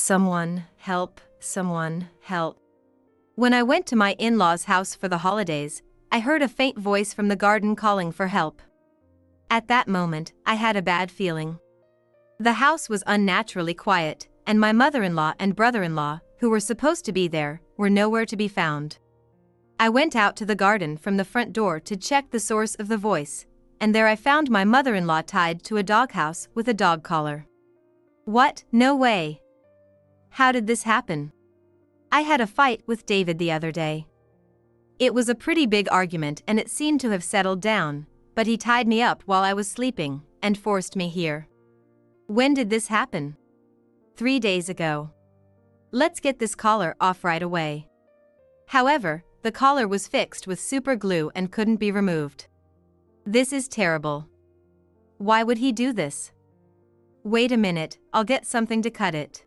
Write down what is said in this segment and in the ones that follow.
Someone, help, someone, help. When I went to my in-laws' house for the holidays, I heard a faint voice from the garden calling for help. At that moment, I had a bad feeling. The house was unnaturally quiet, and my mother-in-law and brother-in-law, who were supposed to be there, were nowhere to be found. I went out to the garden from the front door to check the source of the voice, and there I found my mother-in-law tied to a doghouse with a dog collar. What? No way! How did this happen? I had a fight with David the other day. It was a pretty big argument and it seemed to have settled down, but he tied me up while I was sleeping and forced me here. When did this happen? 3 days ago. Let's get this collar off right away. However, the collar was fixed with super glue and couldn't be removed. This is terrible. Why would he do this? Wait a minute, I'll get something to cut it.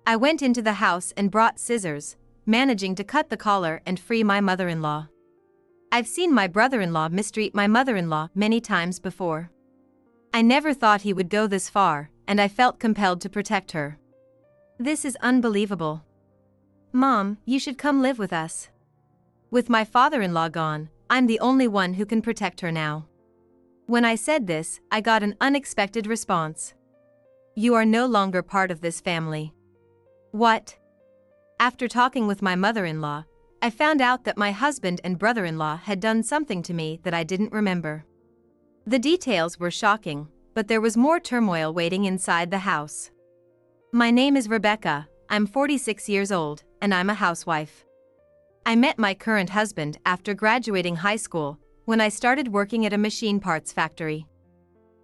I went into the house and brought scissors, managing to cut the collar and free my mother-in-law. I've seen my brother-in-law mistreat my mother-in-law many times before. I never thought he would go this far, and I felt compelled to protect her. This is unbelievable. Mom, you should come live with us. With my father-in-law gone, I'm the only one who can protect her now. When I said this, I got an unexpected response. You are no longer part of this family. What? After talking with my mother-in-law, I found out that my husband and brother-in-law had done something to me that I didn't remember. The details were shocking, but there was more turmoil waiting inside the house. My name is Rebecca, I'm 46 years old, and I'm a housewife. I met my current husband after graduating high school, when I started working at a machine parts factory.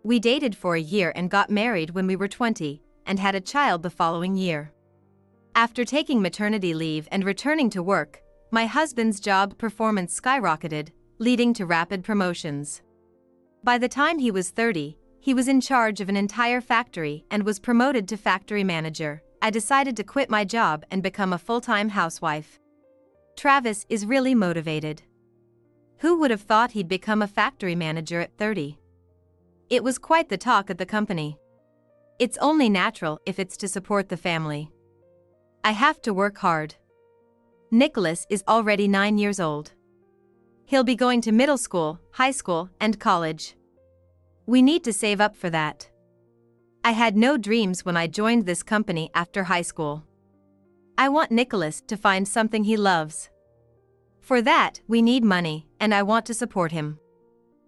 We dated for a year and got married when we were 20, and had a child the following year. After taking maternity leave and returning to work, my husband's job performance skyrocketed, leading to rapid promotions. By the time he was 30, he was in charge of an entire factory and was promoted to factory manager. I decided to quit my job and become a full-time housewife. Travis is really motivated. Who would have thought he'd become a factory manager at 30? It was quite the talk at the company. It's only natural if it's to support the family. I have to work hard. Nicholas is already 9 years old. He'll be going to middle school, high school, and college. We need to save up for that. I had no dreams when I joined this company after high school. I want Nicholas to find something he loves. For that, we need money, and I want to support him.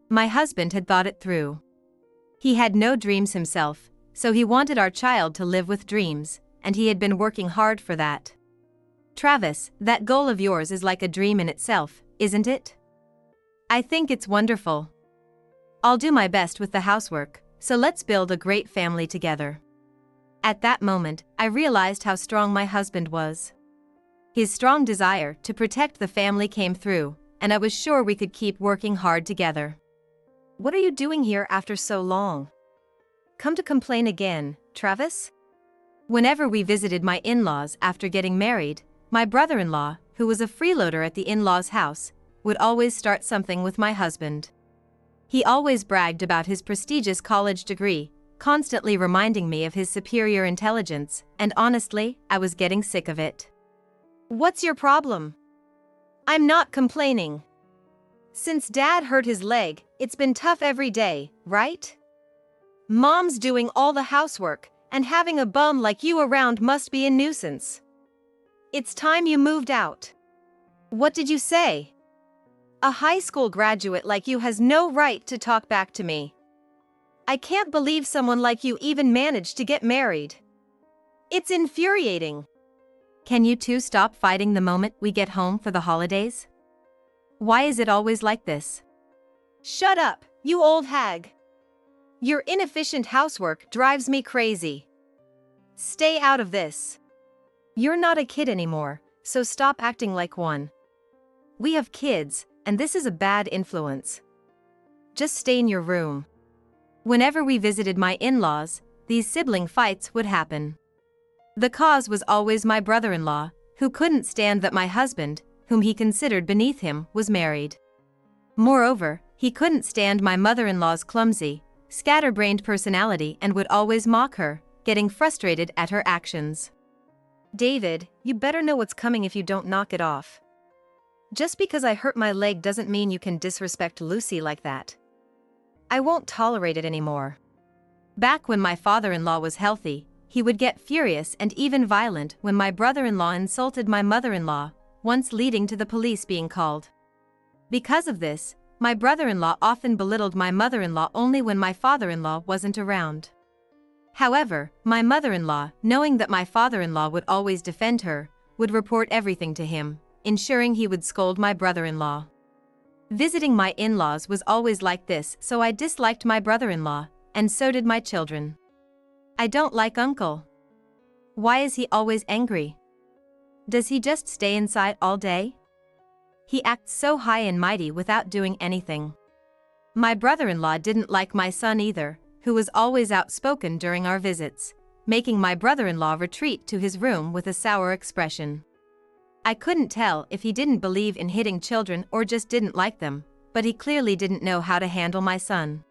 My husband had thought it through. He had no dreams himself, so he wanted our child to live with dreams, and he had been working hard for that. Travis, that goal of yours is like a dream in itself, isn't it? I think it's wonderful. I'll do my best with the housework, so let's build a great family together. At that moment, I realized how strong my husband was. His strong desire to protect the family came through, and I was sure we could keep working hard together. What are you doing here after so long? Come to complain again, Travis? Whenever we visited my in-laws after getting married, my brother-in-law, who was a freeloader at the in-laws' house, would always start something with my husband. He always bragged about his prestigious college degree, constantly reminding me of his superior intelligence, and honestly, I was getting sick of it. What's your problem? I'm not complaining. Since Dad hurt his leg, it's been tough every day, right? Mom's doing all the housework, and having a bum like you around must be a nuisance. It's time you moved out. What did you say? A high school graduate like you has no right to talk back to me. I can't believe someone like you even managed to get married. It's infuriating. Can you two stop fighting the moment we get home for the holidays? Why is it always like this? Shut up, you old hag. Your inefficient housework drives me crazy. Stay out of this. You're not a kid anymore, so stop acting like one. We have kids, and this is a bad influence. Just stay in your room. Whenever we visited my in-laws, these sibling fights would happen. The cause was always my brother-in-law, who couldn't stand that my husband, whom he considered beneath him, was married. Moreover, he couldn't stand my mother-in-law's clumsy, scatterbrained personality and would always mock her, getting frustrated at her actions. David, you better know what's coming if you don't knock it off. Just because I hurt my leg doesn't mean you can disrespect Lucy like that. I won't tolerate it anymore. Back when my father-in-law was healthy, he would get furious and even violent when my brother-in-law insulted my mother-in-law, once leading to the police being called. Because of this, my brother-in-law often belittled my mother-in-law only when my father-in-law wasn't around. However, my mother-in-law, knowing that my father-in-law would always defend her, would report everything to him, ensuring he would scold my brother-in-law. Visiting my in-laws was always like this, so I disliked my brother-in-law, and so did my children. I don't like Uncle. Why is he always angry? Does he just stay inside all day? He acts so high and mighty without doing anything. My brother-in-law didn't like my son either, who was always outspoken during our visits, making my brother-in-law retreat to his room with a sour expression. I couldn't tell if he didn't believe in hitting children or just didn't like them, but he clearly didn't know how to handle my son.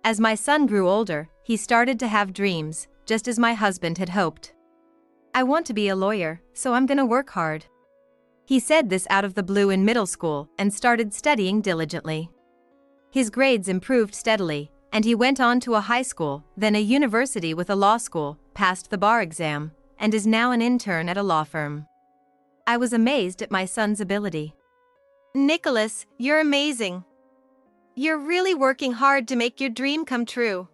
As my son grew older, he started to have dreams, just as my husband had hoped. I want to be a lawyer, so I'm gonna work hard. He said this out of the blue in middle school and started studying diligently. His grades improved steadily, and he went on to a high school, then a university with a law school, passed the bar exam, and is now an intern at a law firm. I was amazed at my son's ability. Nicholas, you're amazing. You're really working hard to make your dream come true.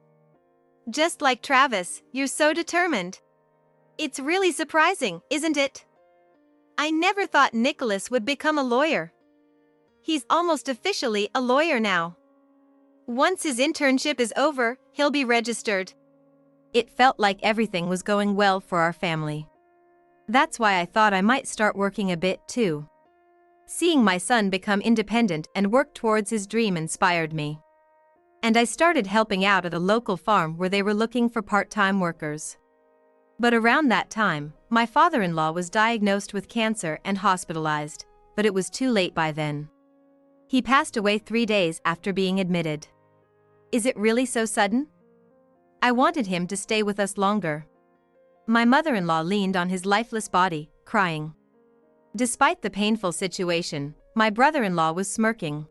Just like Travis, you're so determined. It's really surprising, isn't it? I never thought Nicholas would become a lawyer. He's almost officially a lawyer now. Once his internship is over, he'll be registered. It felt like everything was going well for our family. That's why I thought I might start working a bit too. Seeing my son become independent and work towards his dream inspired me. And I started helping out at a local farm where they were looking for part-time workers. But around that time, my father-in-law was diagnosed with cancer and hospitalized, but it was too late by then. He passed away 3 days after being admitted. Is it really so sudden? I wanted him to stay with us longer. My mother-in-law leaned on his lifeless body, crying. Despite the painful situation, my brother-in-law was smirking.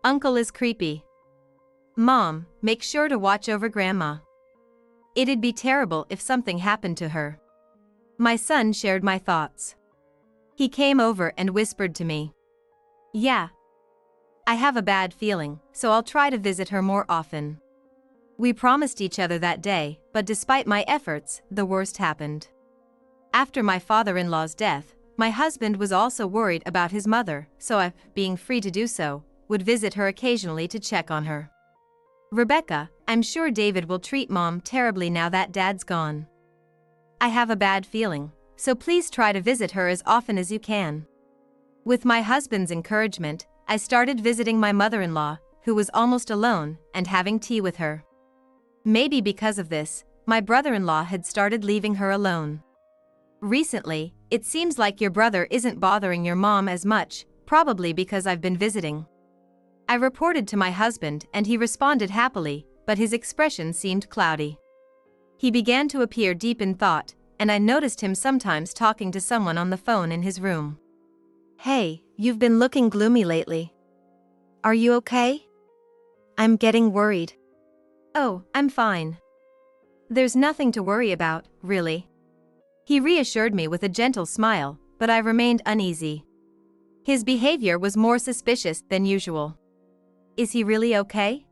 Uncle is creepy. Mom, make sure to watch over Grandma. It'd be terrible if something happened to her. My son shared my thoughts. He came over and whispered to me. Yeah. I have a bad feeling, so I'll try to visit her more often. We promised each other that day, but despite my efforts, the worst happened. After my father-in-law's death, my husband was also worried about his mother, so I, being free to do so, would visit her occasionally to check on her. Rebecca, I'm sure David will treat Mom terribly now that Dad's gone. I have a bad feeling, so please try to visit her as often as you can. With my husband's encouragement, I started visiting my mother-in-law, who was almost alone, and having tea with her. Maybe because of this, my brother-in-law had started leaving her alone. Recently, it seems like your brother isn't bothering your mom as much, probably because I've been visiting. I reported to my husband and he responded happily, but his expression seemed cloudy. He began to appear deep in thought, and I noticed him sometimes talking to someone on the phone in his room. Hey, you've been looking gloomy lately. Are you okay? I'm getting worried. Oh, I'm fine. There's nothing to worry about, really. He reassured me with a gentle smile, but I remained uneasy. His behavior was more suspicious than usual. Is he really okay?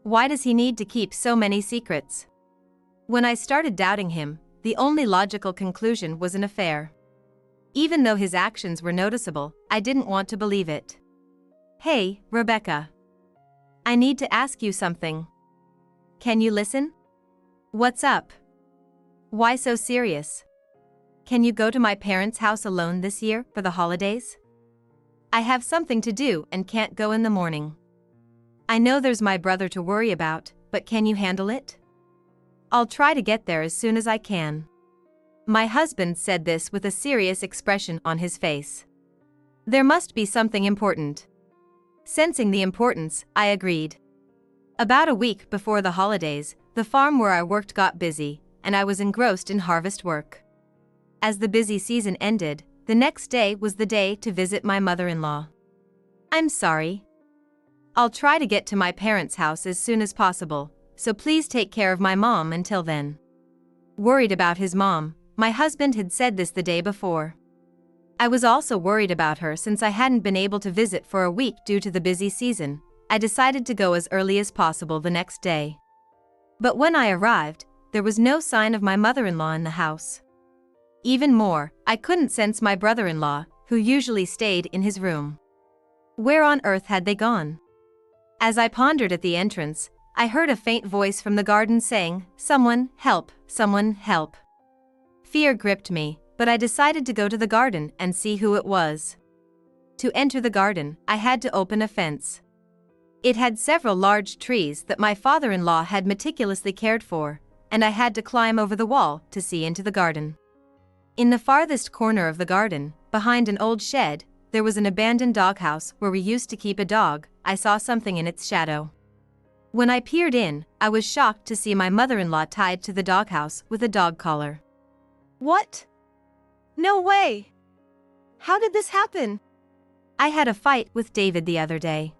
Why does he need to keep so many secrets? When I started doubting him, the only logical conclusion was an affair. Even though his actions were noticeable, I didn't want to believe it. Hey, Rebecca. I need to ask you something. Can you listen? What's up? Why so serious? Can you go to my parents' house alone this year for the holidays? I have something to do and can't go in the morning. I know there's my brother to worry about, but can you handle it? I'll try to get there as soon as I can. My husband said this with a serious expression on his face. There must be something important. Sensing the importance, I agreed. About a week before the holidays, the farm where I worked got busy, and I was engrossed in harvest work. As the busy season ended, the next day was the day to visit my mother-in-law. I'm sorry. I'll try to get to my parents' house as soon as possible, so please take care of my mom until then. Worried about his mom, my husband had said this the day before. I was also worried about her since I hadn't been able to visit for a week due to the busy season. I decided to go as early as possible the next day. But when I arrived, there was no sign of my mother-in-law in the house. Even more, I couldn't sense my brother-in-law, who usually stayed in his room. Where on earth had they gone? As I pondered at the entrance, I heard a faint voice from the garden saying, "Someone, help, someone, help." Fear gripped me, but I decided to go to the garden and see who it was. To enter the garden, I had to open a fence. It had several large trees that my father-in-law had meticulously cared for, and I had to climb over the wall to see into the garden. In the farthest corner of the garden, behind an old shed, there was an abandoned doghouse where we used to keep a dog. I saw something in its shadow. When I peered in, I was shocked to see my mother-in-law tied to the doghouse with a dog collar. What? No way! How did this happen? I had a fight with David the other day.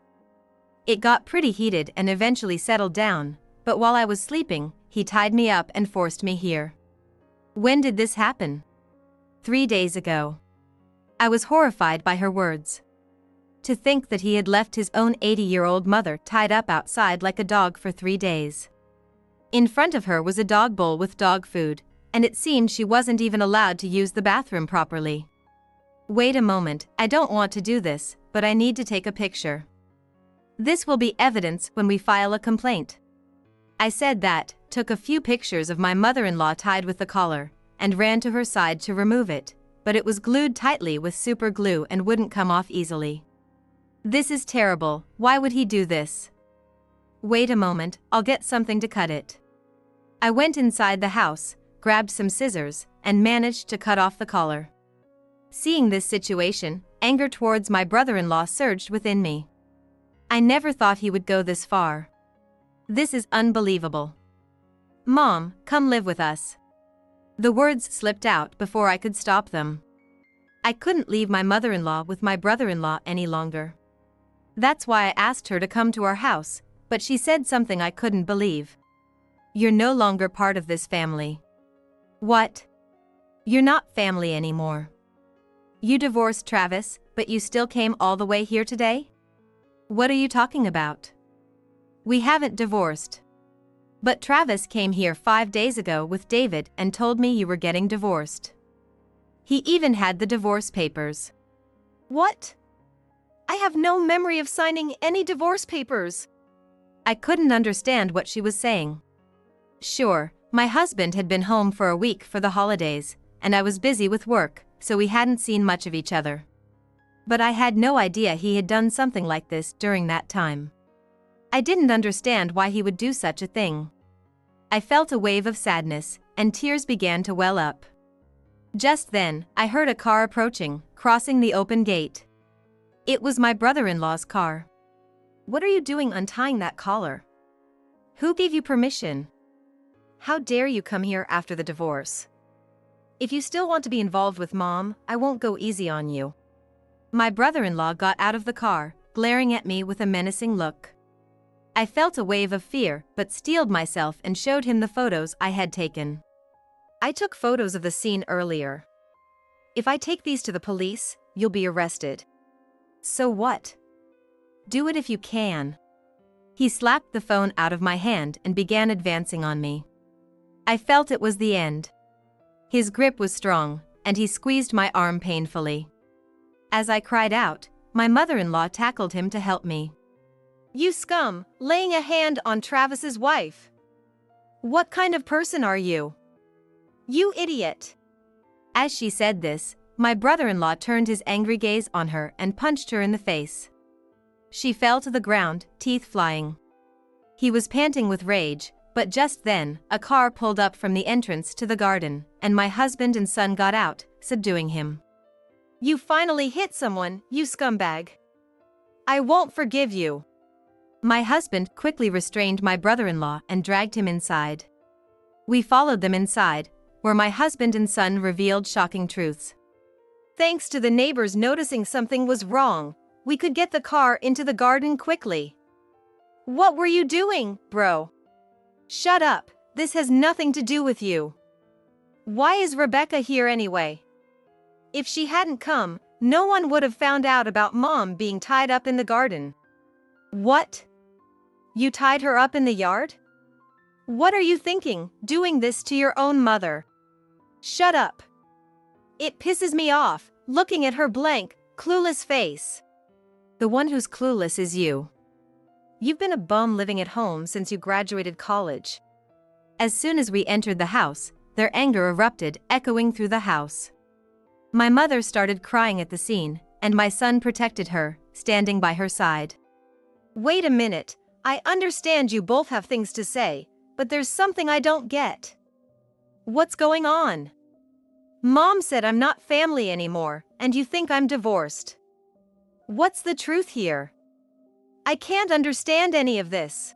It got pretty heated and eventually settled down, but while I was sleeping, he tied me up and forced me here. When did this happen? 3 days ago. I was horrified by her words. To think that he had left his own 80-year-old mother tied up outside like a dog for 3 days. In front of her was a dog bowl with dog food, and it seemed she wasn't even allowed to use the bathroom properly. Wait a moment, I don't want to do this, but I need to take a picture. This will be evidence when we file a complaint. I said that, took a few pictures of my mother-in-law tied with the collar, and ran to her side to remove it, but it was glued tightly with super glue and wouldn't come off easily. This is terrible, why would he do this? Wait a moment, I'll get something to cut it. I went inside the house, grabbed some scissors, and managed to cut off the collar. Seeing this situation, anger towards my brother-in-law surged within me. I never thought he would go this far. This is unbelievable. Mom, come live with us. The words slipped out before I could stop them. I couldn't leave my mother-in-law with my brother-in-law any longer. That's why I asked her to come to our house, but she said something I couldn't believe. You're no longer part of this family. What? You're not family anymore. You divorced Travis, but you still came all the way here today? What are you talking about? We haven't divorced. But Travis came here 5 days ago with David and told me you were getting divorced. He even had the divorce papers. What? I have no memory of signing any divorce papers. I couldn't understand what she was saying. Sure, my husband had been home for a week for the holidays, and I was busy with work, so we hadn't seen much of each other. But I had no idea he had done something like this during that time. I didn't understand why he would do such a thing. I felt a wave of sadness, and tears began to well up. Just then, I heard a car approaching, crossing the open gate. It was my brother-in-law's car. What are you doing untying that collar? Who gave you permission? How dare you come here after the divorce? If you still want to be involved with Mom, I won't go easy on you. My brother-in-law got out of the car, glaring at me with a menacing look. I felt a wave of fear, but steeled myself and showed him the photos I had taken. I took photos of the scene earlier. If I take these to the police, you'll be arrested. So what? Do it if you can. He slapped the phone out of my hand and began advancing on me. I felt it was the end. His grip was strong, and he squeezed my arm painfully. As I cried out, my mother-in-law tackled him to help me. You scum, laying a hand on Travis's wife. What kind of person are you? You idiot. As she said this, my brother-in-law turned his angry gaze on her and punched her in the face. She fell to the ground, teeth flying. He was panting with rage, but just then, a car pulled up from the entrance to the garden, and my husband and son got out, subduing him. You finally hit someone, you scumbag. I won't forgive you. My husband quickly restrained my brother-in-law and dragged him inside. We followed them inside, where my husband and son revealed shocking truths. Thanks to the neighbors noticing something was wrong, we could get the car into the garden quickly. What were you doing, bro? Shut up, this has nothing to do with you. Why is Rebecca here anyway? If she hadn't come, no one would have found out about Mom being tied up in the garden. What? You tied her up in the yard? What are you thinking, doing this to your own mother? Shut up. It pisses me off, looking at her blank, clueless face. The one who's clueless is you. You've been a bum living at home since you graduated college. As soon as we entered the house, their anger erupted, echoing through the house. My mother started crying at the scene, and my son protected her, standing by her side. Wait a minute, I understand you both have things to say, but there's something I don't get. What's going on? Mom said I'm not family anymore, and you think I'm divorced. What's the truth here? I can't understand any of this.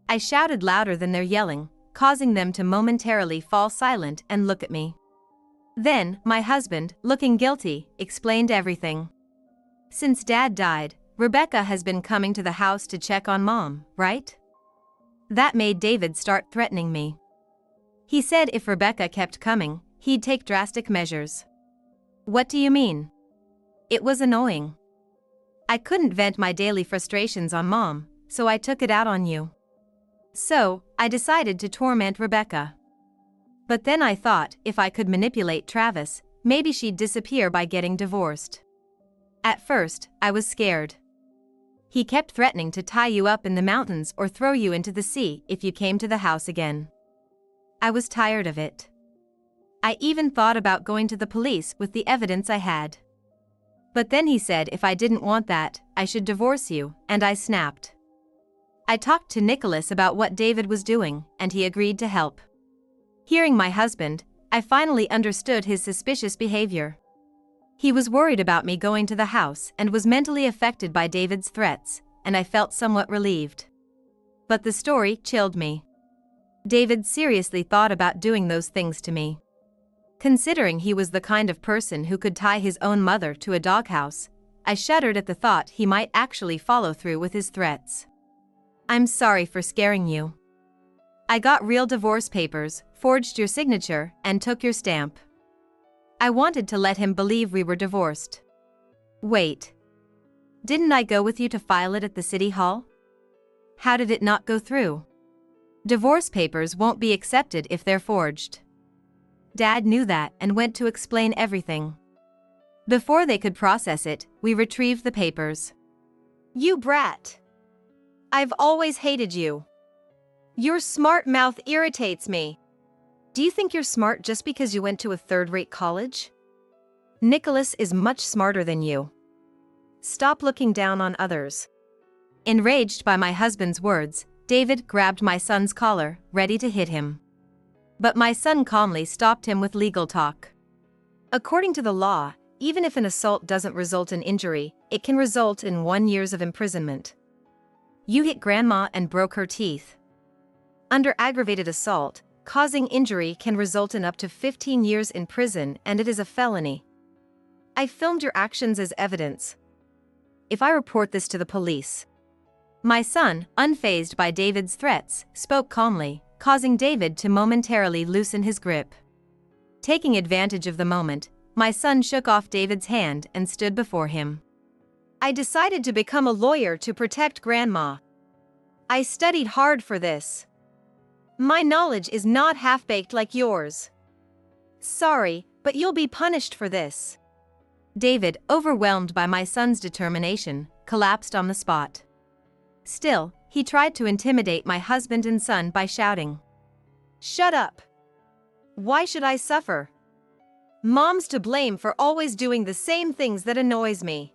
I shouted louder than their yelling, causing them to momentarily fall silent and look at me. Then, my husband, looking guilty, explained everything. Since Dad died, Rebecca has been coming to the house to check on Mom, right? That made David start threatening me. He said if Rebecca kept coming, he'd take drastic measures. What do you mean? It was annoying. I couldn't vent my daily frustrations on Mom, so I took it out on you. So, I decided to torment Rebecca. But then I thought if I could manipulate Travis, maybe she'd disappear by getting divorced. At first, I was scared. He kept threatening to tie you up in the mountains or throw you into the sea if you came to the house again. I was tired of it. I even thought about going to the police with the evidence I had. But then he said if I didn't want that, I should divorce you, and I snapped. I talked to Nicholas about what David was doing, and he agreed to help. Hearing my husband, I finally understood his suspicious behavior. He was worried about me going to the house and was mentally affected by David's threats, and I felt somewhat relieved. But the story chilled me. David seriously thought about doing those things to me. Considering he was the kind of person who could tie his own mother to a doghouse, I shuddered at the thought he might actually follow through with his threats. I'm sorry for scaring you. I got real divorce papers, forged your signature, and took your stamp. I wanted to let him believe we were divorced. Wait. Didn't I go with you to file it at the city hall? How did it not go through? Divorce papers won't be accepted if they're forged. Dad knew that and went to explain everything. Before they could process it, we retrieved the papers. You brat. I've always hated you. Your smart mouth irritates me. Do you think you're smart just because you went to a third-rate college? Nicholas is much smarter than you. Stop looking down on others. Enraged by my husband's words, David grabbed my son's collar, ready to hit him. But my son calmly stopped him with legal talk. According to the law, even if an assault doesn't result in injury, it can result in 1 year of imprisonment. You hit Grandma and broke her teeth. Under aggravated assault, causing injury can result in up to 15 years in prison, and it is a felony. I filmed your actions as evidence. If I report this to the police... My son, unfazed by David's threats, spoke calmly, causing David to momentarily loosen his grip. Taking advantage of the moment, my son shook off David's hand and stood before him. I decided to become a lawyer to protect Grandma. I studied hard for this. My knowledge is not half-baked like yours. Sorry, but you'll be punished for this. David, overwhelmed by my son's determination, collapsed on the spot. Still, he tried to intimidate my husband and son by shouting. Shut up. Why should I suffer? Mom's to blame for always doing the same things that annoys me.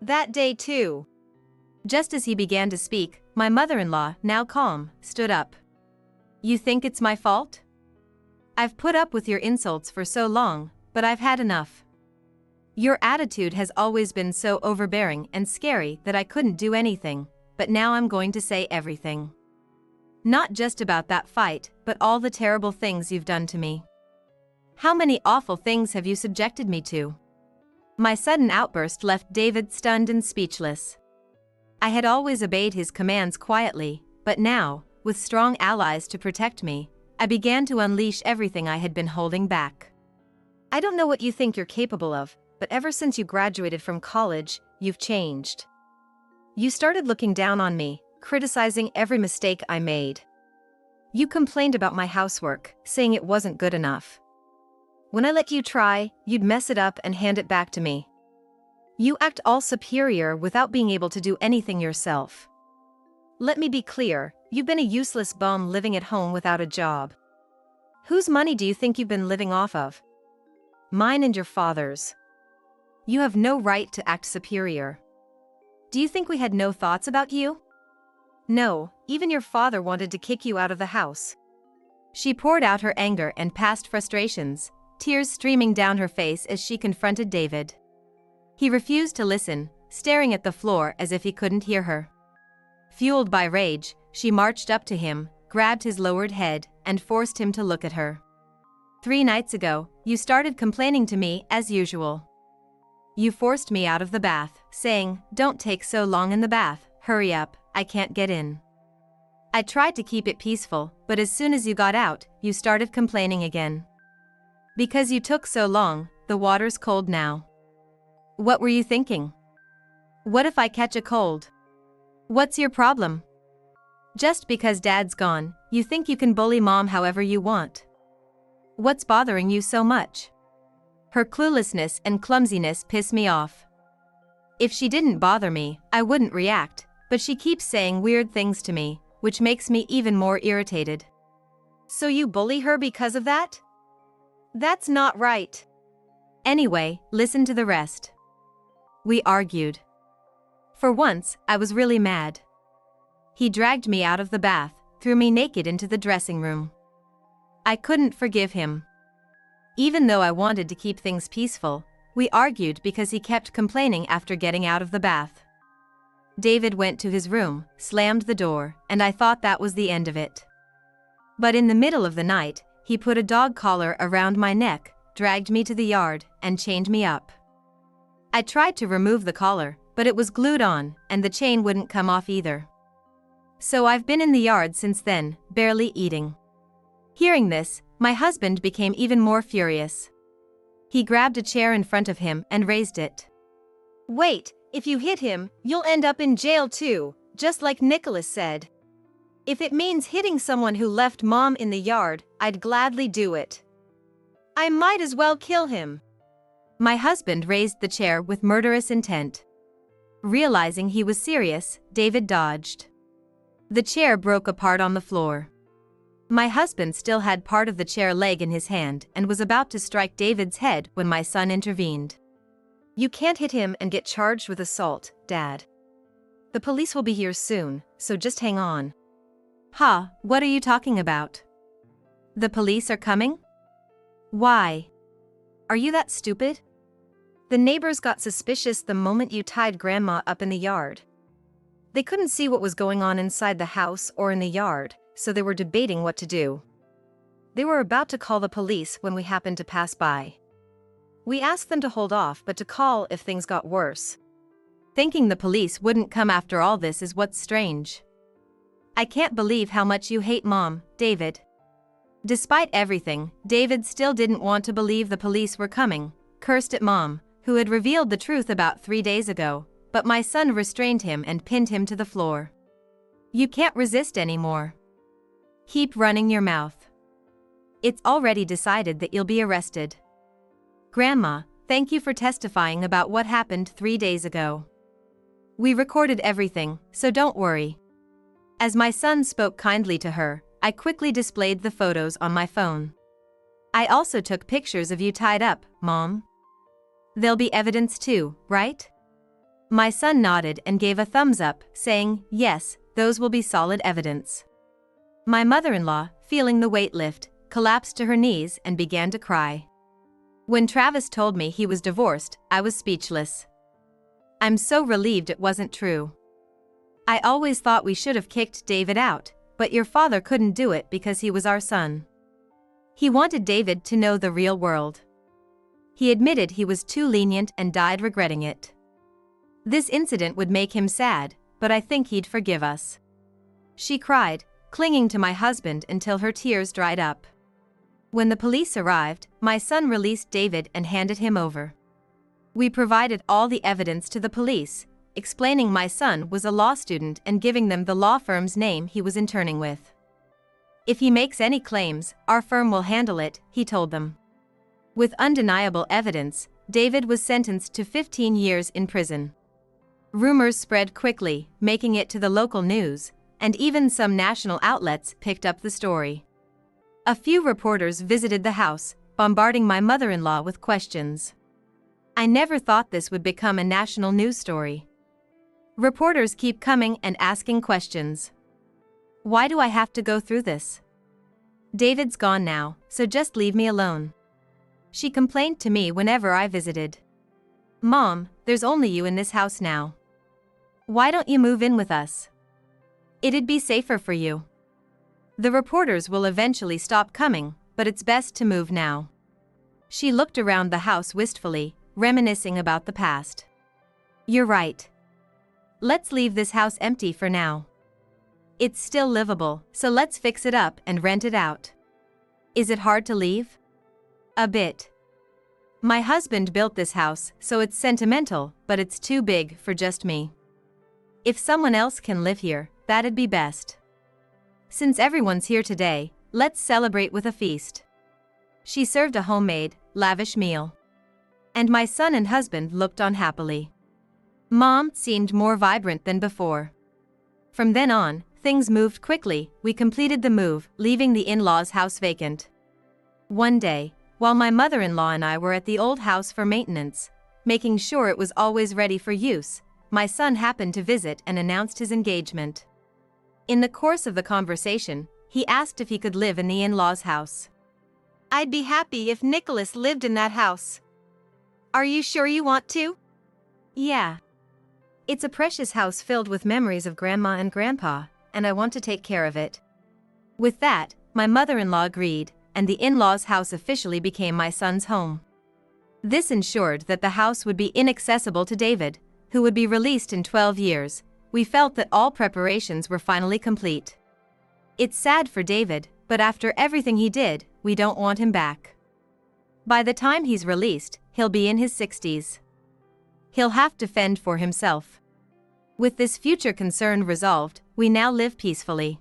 That day too. Just as he began to speak, my mother-in-law, now calm, stood up. You think it's my fault? I've put up with your insults for so long, but I've had enough. Your attitude has always been so overbearing and scary that I couldn't do anything, but now I'm going to say everything. Not just about that fight, but all the terrible things you've done to me. How many awful things have you subjected me to? My sudden outburst left David stunned and speechless. I had always obeyed his commands quietly, but now, with strong allies to protect me, I began to unleash everything I had been holding back. I don't know what you think you're capable of, but ever since you graduated from college, you've changed. You started looking down on me, criticizing every mistake I made. You complained about my housework, saying it wasn't good enough. When I let you try, you'd mess it up and hand it back to me. You act all superior without being able to do anything yourself. Let me be clear, you've been a useless bum living at home without a job. Whose money do you think you've been living off of? Mine and your father's. You have no right to act superior. Do you think we had no thoughts about you? No, even your father wanted to kick you out of the house. She poured out her anger and past frustrations, tears streaming down her face as she confronted David. He refused to listen, staring at the floor as if he couldn't hear her. Fueled by rage, she marched up to him, grabbed his lowered head, and forced him to look at her. 3 nights ago, you started complaining to me as usual. You forced me out of the bath, saying, "Don't take so long in the bath, hurry up, I can't get in." I tried to keep it peaceful, but as soon as you got out, you started complaining again. Because you took so long, the water's cold now. What were you thinking? What if I catch a cold? What's your problem? Just because Dad's gone, you think you can bully Mom however you want. What's bothering you so much? Her cluelessness and clumsiness piss me off. If she didn't bother me, I wouldn't react, but she keeps saying weird things to me, which makes me even more irritated. So you bully her because of that? That's not right. Anyway, listen to the rest. We argued. For once, I was really mad. He dragged me out of the bath, threw me naked into the dressing room. I couldn't forgive him. Even though I wanted to keep things peaceful, we argued because he kept complaining after getting out of the bath. David went to his room, slammed the door, and I thought that was the end of it. But in the middle of the night, he put a dog collar around my neck, dragged me to the yard, and chained me up. I tried to remove the collar, but it was glued on, and the chain wouldn't come off either. So I've been in the yard since then, barely eating. Hearing this, my husband became even more furious. He grabbed a chair in front of him and raised it. Wait, if you hit him, you'll end up in jail too, just like Nicholas said. If it means hitting someone who left Mom in the yard, I'd gladly do it. I might as well kill him. My husband raised the chair with murderous intent. Realizing he was serious, David dodged. The chair broke apart on the floor. My husband still had part of the chair leg in his hand and was about to strike David's head when my son intervened. You can't hit him and get charged with assault, Dad. The police will be here soon, so just hang on. Ha, what are you talking about? The police are coming? Why? Are you that stupid? The neighbors got suspicious the moment you tied Grandma up in the yard. They couldn't see what was going on inside the house or in the yard, so they were debating what to do. They were about to call the police when we happened to pass by. We asked them to hold off but to call if things got worse. Thinking the police wouldn't come after all this is what's strange. I can't believe how much you hate Mom, David. Despite everything, David still didn't want to believe the police were coming, cursed at Mom, who had revealed the truth about 3 days ago, but my son restrained him and pinned him to the floor. You can't resist anymore. Keep running your mouth. It's already decided that you'll be arrested. Grandma, thank you for testifying about what happened 3 days ago. We recorded everything, so don't worry. As my son spoke kindly to her, I quickly displayed the photos on my phone. I also took pictures of you tied up, Mom. There'll be evidence too, right? My son nodded and gave a thumbs up, saying, yes, those will be solid evidence. My mother-in-law, feeling the weight lift, collapsed to her knees and began to cry. When Travis told me he was divorced, I was speechless. I'm so relieved it wasn't true. I always thought we should have kicked David out, but your father couldn't do it because he was our son. He wanted David to know the real world. He admitted he was too lenient and died regretting it. This incident would make him sad, but I think he'd forgive us. She cried, clinging to my husband until her tears dried up. When the police arrived, my son released David and handed him over. We provided all the evidence to the police, explaining my son was a law student and giving them the law firm's name he was interning with. If he makes any claims, our firm will handle it, he told them. With undeniable evidence, David was sentenced to 15 years in prison. Rumors spread quickly, making it to the local news, and even some national outlets picked up the story. A few reporters visited the house, bombarding my mother-in-law with questions. I never thought this would become a national news story. Reporters keep coming and asking questions. Why do I have to go through this? David's gone now, so just leave me alone. She complained to me whenever I visited. Mom, there's only you in this house now. Why don't you move in with us? It'd be safer for you. The reporters will eventually stop coming, but it's best to move now. She looked around the house wistfully, reminiscing about the past. You're right. Let's leave this house empty for now. It's still livable, so let's fix it up and rent it out. Is it hard to leave? A bit. My husband built this house, so it's sentimental, but it's too big for just me. If someone else can live here, that'd be best. Since everyone's here today, let's celebrate with a feast. She served a homemade, lavish meal. And my son and husband looked on happily. Mom seemed more vibrant than before. From then on, things moved quickly. We completed the move, leaving the in-laws' house vacant. One day, while my mother-in-law and I were at the old house for maintenance, making sure it was always ready for use, my son happened to visit and announced his engagement. In the course of the conversation, he asked if he could live in the in-laws' house. I'd be happy if Nicholas lived in that house. Are you sure you want to? Yeah. It's a precious house filled with memories of Grandma and Grandpa, and I want to take care of it. With that, my mother-in-law agreed, and the in-laws' house officially became my son's home. This ensured that the house would be inaccessible to David, who would be released in 12 years. We felt that all preparations were finally complete. It's sad for David, but after everything he did, we don't want him back. By the time he's released, he'll be in his 60s. He'll have to fend for himself. With this future concern resolved, we now live peacefully.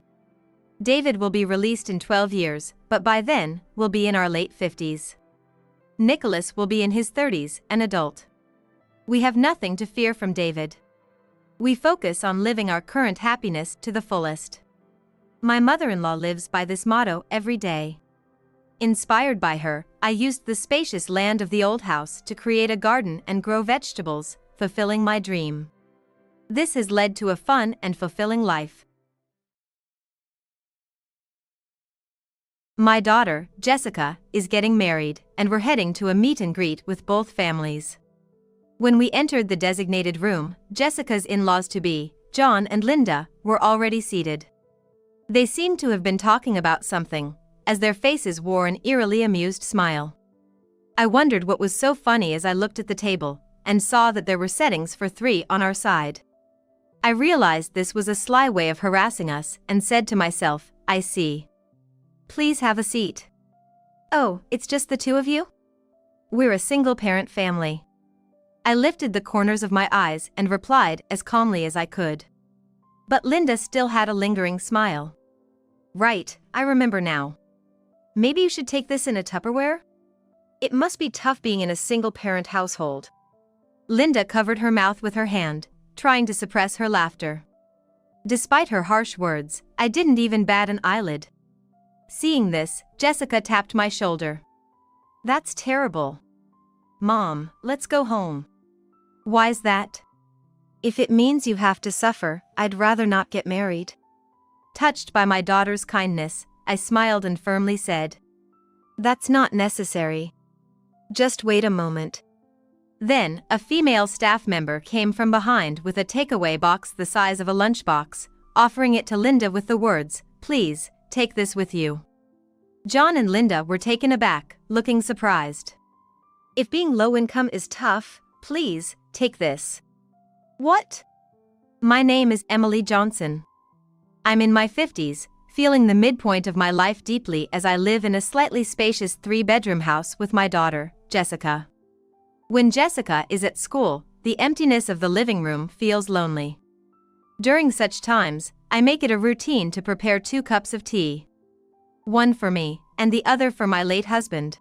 David will be released in 12 years, but by then, we'll be in our late 50s. Nicholas will be in his 30s, an adult. We have nothing to fear from David. We focus on living our current happiness to the fullest. My mother-in-law lives by this motto every day. Inspired by her, I used the spacious land of the old house to create a garden and grow vegetables, fulfilling my dream. This has led to a fun and fulfilling life. My daughter, Jessica, is getting married, and we're heading to a meet and greet with both families. When we entered the designated room, Jessica's in-laws-to-be, John and Linda, were already seated. They seemed to have been talking about something, as their faces wore an eerily amused smile. I wondered what was so funny as I looked at the table, and saw that there were settings for 3 on our side. I realized this was a sly way of harassing us, and said to myself, I see. Please have a seat. Oh, it's just the 2 of you? We're a single-parent family. I lifted the corners of my eyes and replied as calmly as I could. But Linda still had a lingering smile. Right, I remember now. Maybe you should take this in a Tupperware? It must be tough being in a single-parent household. Linda covered her mouth with her hand, trying to suppress her laughter. Despite her harsh words, I didn't even bat an eyelid. Seeing this, Jessica tapped my shoulder. That's terrible. Mom, let's go home. Why's that? If it means you have to suffer, I'd rather not get married. Touched by my daughter's kindness, I smiled and firmly said, That's not necessary. Just wait a moment. Then, a female staff member came from behind with a takeaway box the size of a lunchbox, offering it to Linda with the words, Please, take this with you. John and Linda were taken aback, looking surprised. If being low income is tough, please, take this. What? My name is Emily Johnson. I'm in my 50s, feeling the midpoint of my life deeply as I live in a slightly spacious 3-bedroom house with my daughter, Jessica. When Jessica is at school, the emptiness of the living room feels lonely. During such times, I make it a routine to prepare 2 cups of tea. One for me, and the other for my late husband.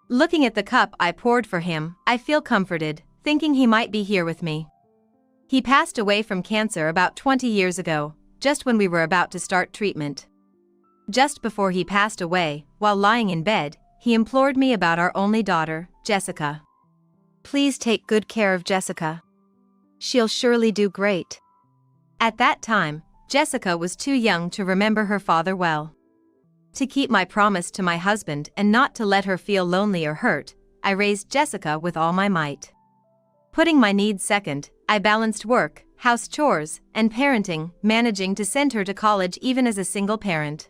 Looking at the cup I poured for him, I feel comforted, thinking he might be here with me. He passed away from cancer about 20 years ago, just when we were about to start treatment. Just before he passed away, while lying in bed, he implored me about our only daughter, Jessica. Please take good care of Jessica. She'll surely do great. At that time, Jessica was too young to remember her father well. To keep my promise to my husband and not to let her feel lonely or hurt, I raised Jessica with all my might. Putting my needs second, I balanced work, house chores, and parenting, managing to send her to college even as a single parent.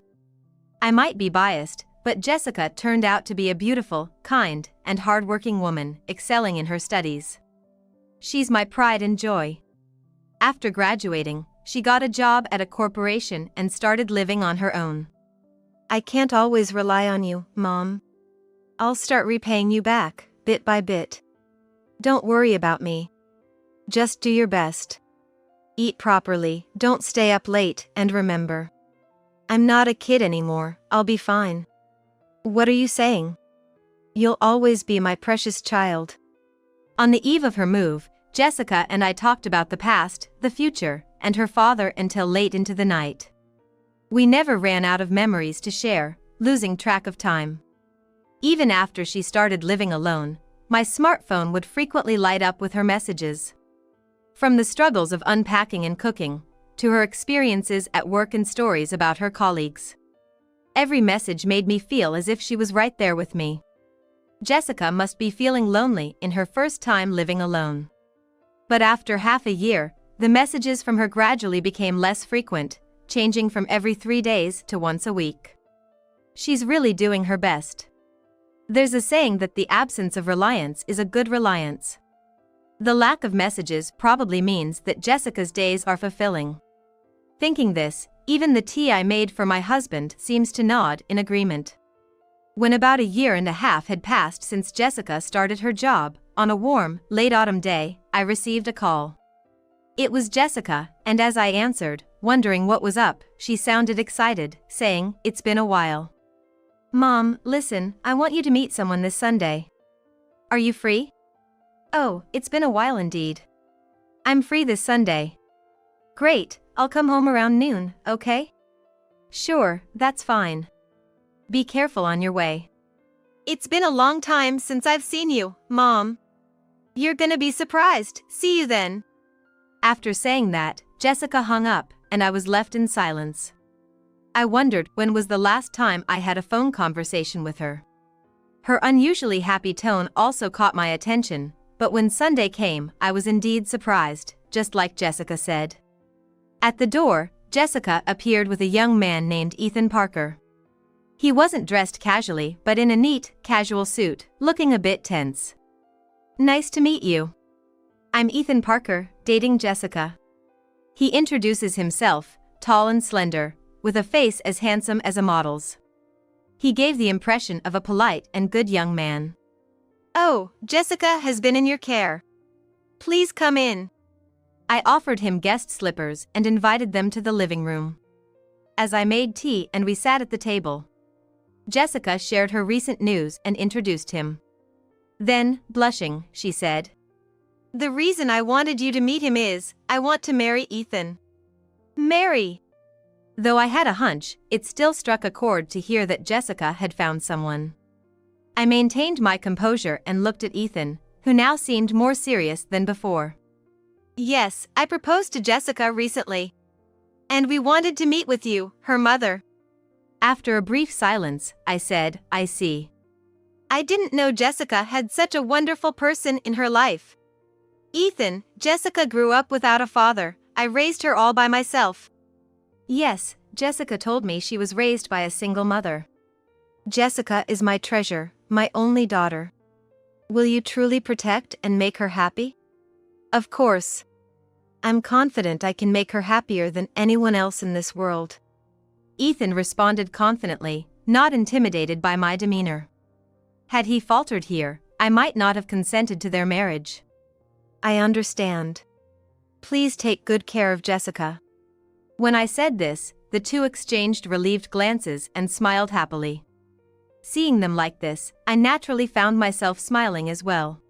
I might be biased, but Jessica turned out to be a beautiful, kind, and hardworking woman, excelling in her studies. She's my pride and joy. After graduating, she got a job at a corporation and started living on her own. I can't always rely on you, Mom. I'll start repaying you back, bit by bit. Don't worry about me. Just do your best. Eat properly, don't stay up late, and remember, I'm not a kid anymore, I'll be fine. What are you saying? You'll always be my precious child. On the eve of her move, Jessica and I talked about the past, the future, and her father until late into the night. We never ran out of memories to share, losing track of time. Even after she started living alone, my smartphone would frequently light up with her messages. From the struggles of unpacking and cooking, to her experiences at work and stories about her colleagues. Every message made me feel as if she was right there with me. Jessica must be feeling lonely in her first time living alone. But after half a year, the messages from her gradually became less frequent, changing from every 3 days to once a week. She's really doing her best. There's a saying that the absence of reliance is a good reliance. The lack of messages probably means that Jessica's days are fulfilling. Thinking this, even the tea I made for my husband seems to nod in agreement. When about 1.5 years had passed since Jessica started her job, on a warm, late autumn day, I received a call. It was Jessica, and as I answered, wondering what was up, she sounded excited, saying, "It's been a while. Mom, listen, I want you to meet someone this Sunday. Are you free?" "Oh, it's been a while indeed. I'm free this Sunday." "Great, I'll come home around noon, okay?" "Sure, that's fine. Be careful on your way." It's been a long time since I've seen you, Mom. You're gonna be surprised, see you then. After saying that, Jessica hung up, and I was left in silence. I wondered when was the last time I had a phone conversation with her. Her unusually happy tone also caught my attention, but when Sunday came, I was indeed surprised, just like Jessica said. At the door, Jessica appeared with a young man named Ethan Parker. He wasn't dressed casually but in a neat, casual suit, looking a bit tense. "Nice to meet you. I'm Ethan Parker, dating Jessica." He introduces himself, tall and slender, with a face as handsome as a model's. He gave the impression of a polite and good young man. "Oh, Jessica has been in your care. Please come in." I offered him guest slippers and invited them to the living room. As I made tea and we sat at the table, Jessica shared her recent news and introduced him. Then, blushing, she said, "The reason I wanted you to meet him is, I want to marry Ethan." Marry! Though I had a hunch, it still struck a chord to hear that Jessica had found someone. I maintained my composure and looked at Ethan, who now seemed more serious than before. "Yes, I proposed to Jessica recently. And we wanted to meet with you, her mother." After a brief silence, I said, "I see." I didn't know Jessica had such a wonderful person in her life. Ethan, Jessica grew up without a father. I raised her all by myself. Yes, Jessica told me she was raised by a single mother. Jessica is my treasure, my only daughter. Will you truly protect and make her happy? Of course. I'm confident I can make her happier than anyone else in this world. Ethan responded confidently, not intimidated by my demeanor. Had he faltered here, I might not have consented to their marriage. I understand. Please take good care of Jessica. When I said this, the two exchanged relieved glances and smiled happily. Seeing them like this, I naturally found myself smiling as well.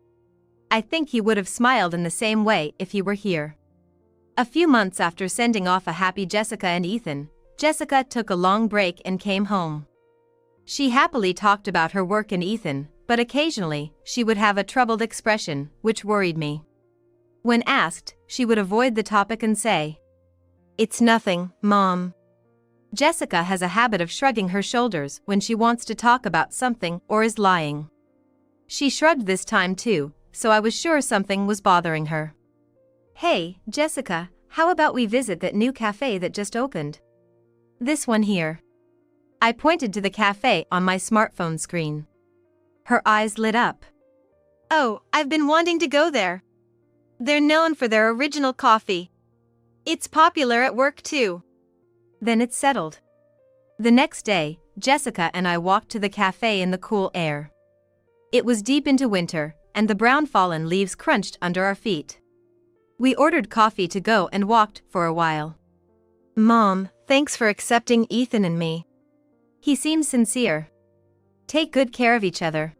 I think he would have smiled in the same way if he were here. A few months after sending off a happy Jessica and Ethan, Jessica took a long break and came home. She happily talked about her work and Ethan, but occasionally, she would have a troubled expression, which worried me. When asked, she would avoid the topic and say, "It's nothing, Mom." Jessica has a habit of shrugging her shoulders when she wants to talk about something or is lying. She shrugged this time too, so I was sure something was bothering her. "Hey, Jessica, how about we visit that new cafe that just opened? This one here." I pointed to the cafe on my smartphone screen. Her eyes lit up. "Oh, I've been wanting to go there. They're known for their original coffee. It's popular at work too." Then it's settled. The next day, Jessica and I walked to the cafe in the cool air. It was deep into winter, and the brown fallen leaves crunched under our feet. We ordered coffee to go and walked for a while. "Mom, thanks for accepting Ethan and me." He seemed sincere. Take good care of each other.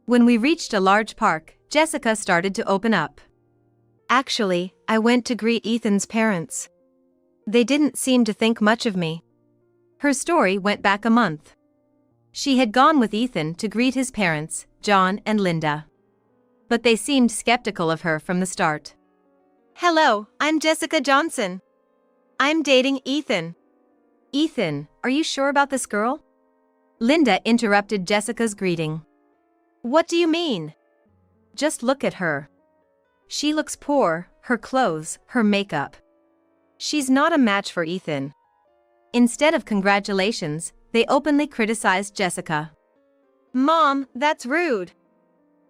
When we reached a large park, Jessica started to open up. "Actually, I went to greet Ethan's parents. They didn't seem to think much of me." Her story went back a month. She had gone with Ethan to greet his parents, John and Linda. But they seemed skeptical of her from the start. "Hello, I'm Jessica Johnson. I'm dating Ethan." "Ethan, are you sure about this girl?" Linda interrupted Jessica's greeting. "What do you mean?" "Just look at her. She looks poor, her clothes, her makeup. She's not a match for Ethan." Instead of congratulations, they openly criticized Jessica. "Mom, that's rude.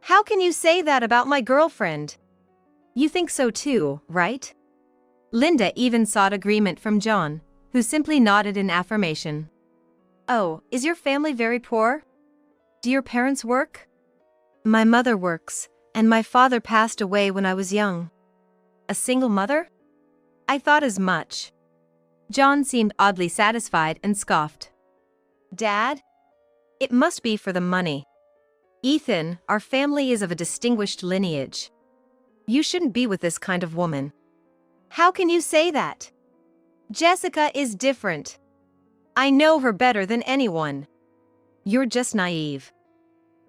How can you say that about my girlfriend?" "You think so too, right?" Linda even sought agreement from John, who simply nodded in affirmation. "Oh, is your family very poor? Do your parents work?" "My mother works, and my father passed away when I was young." "A single mother?" "I thought as much." John seemed oddly satisfied and scoffed. "Dad? It must be for the money. Ethan, our family is of a distinguished lineage. You shouldn't be with this kind of woman." "How can you say that? Jessica is different. I know her better than anyone." "You're just naive.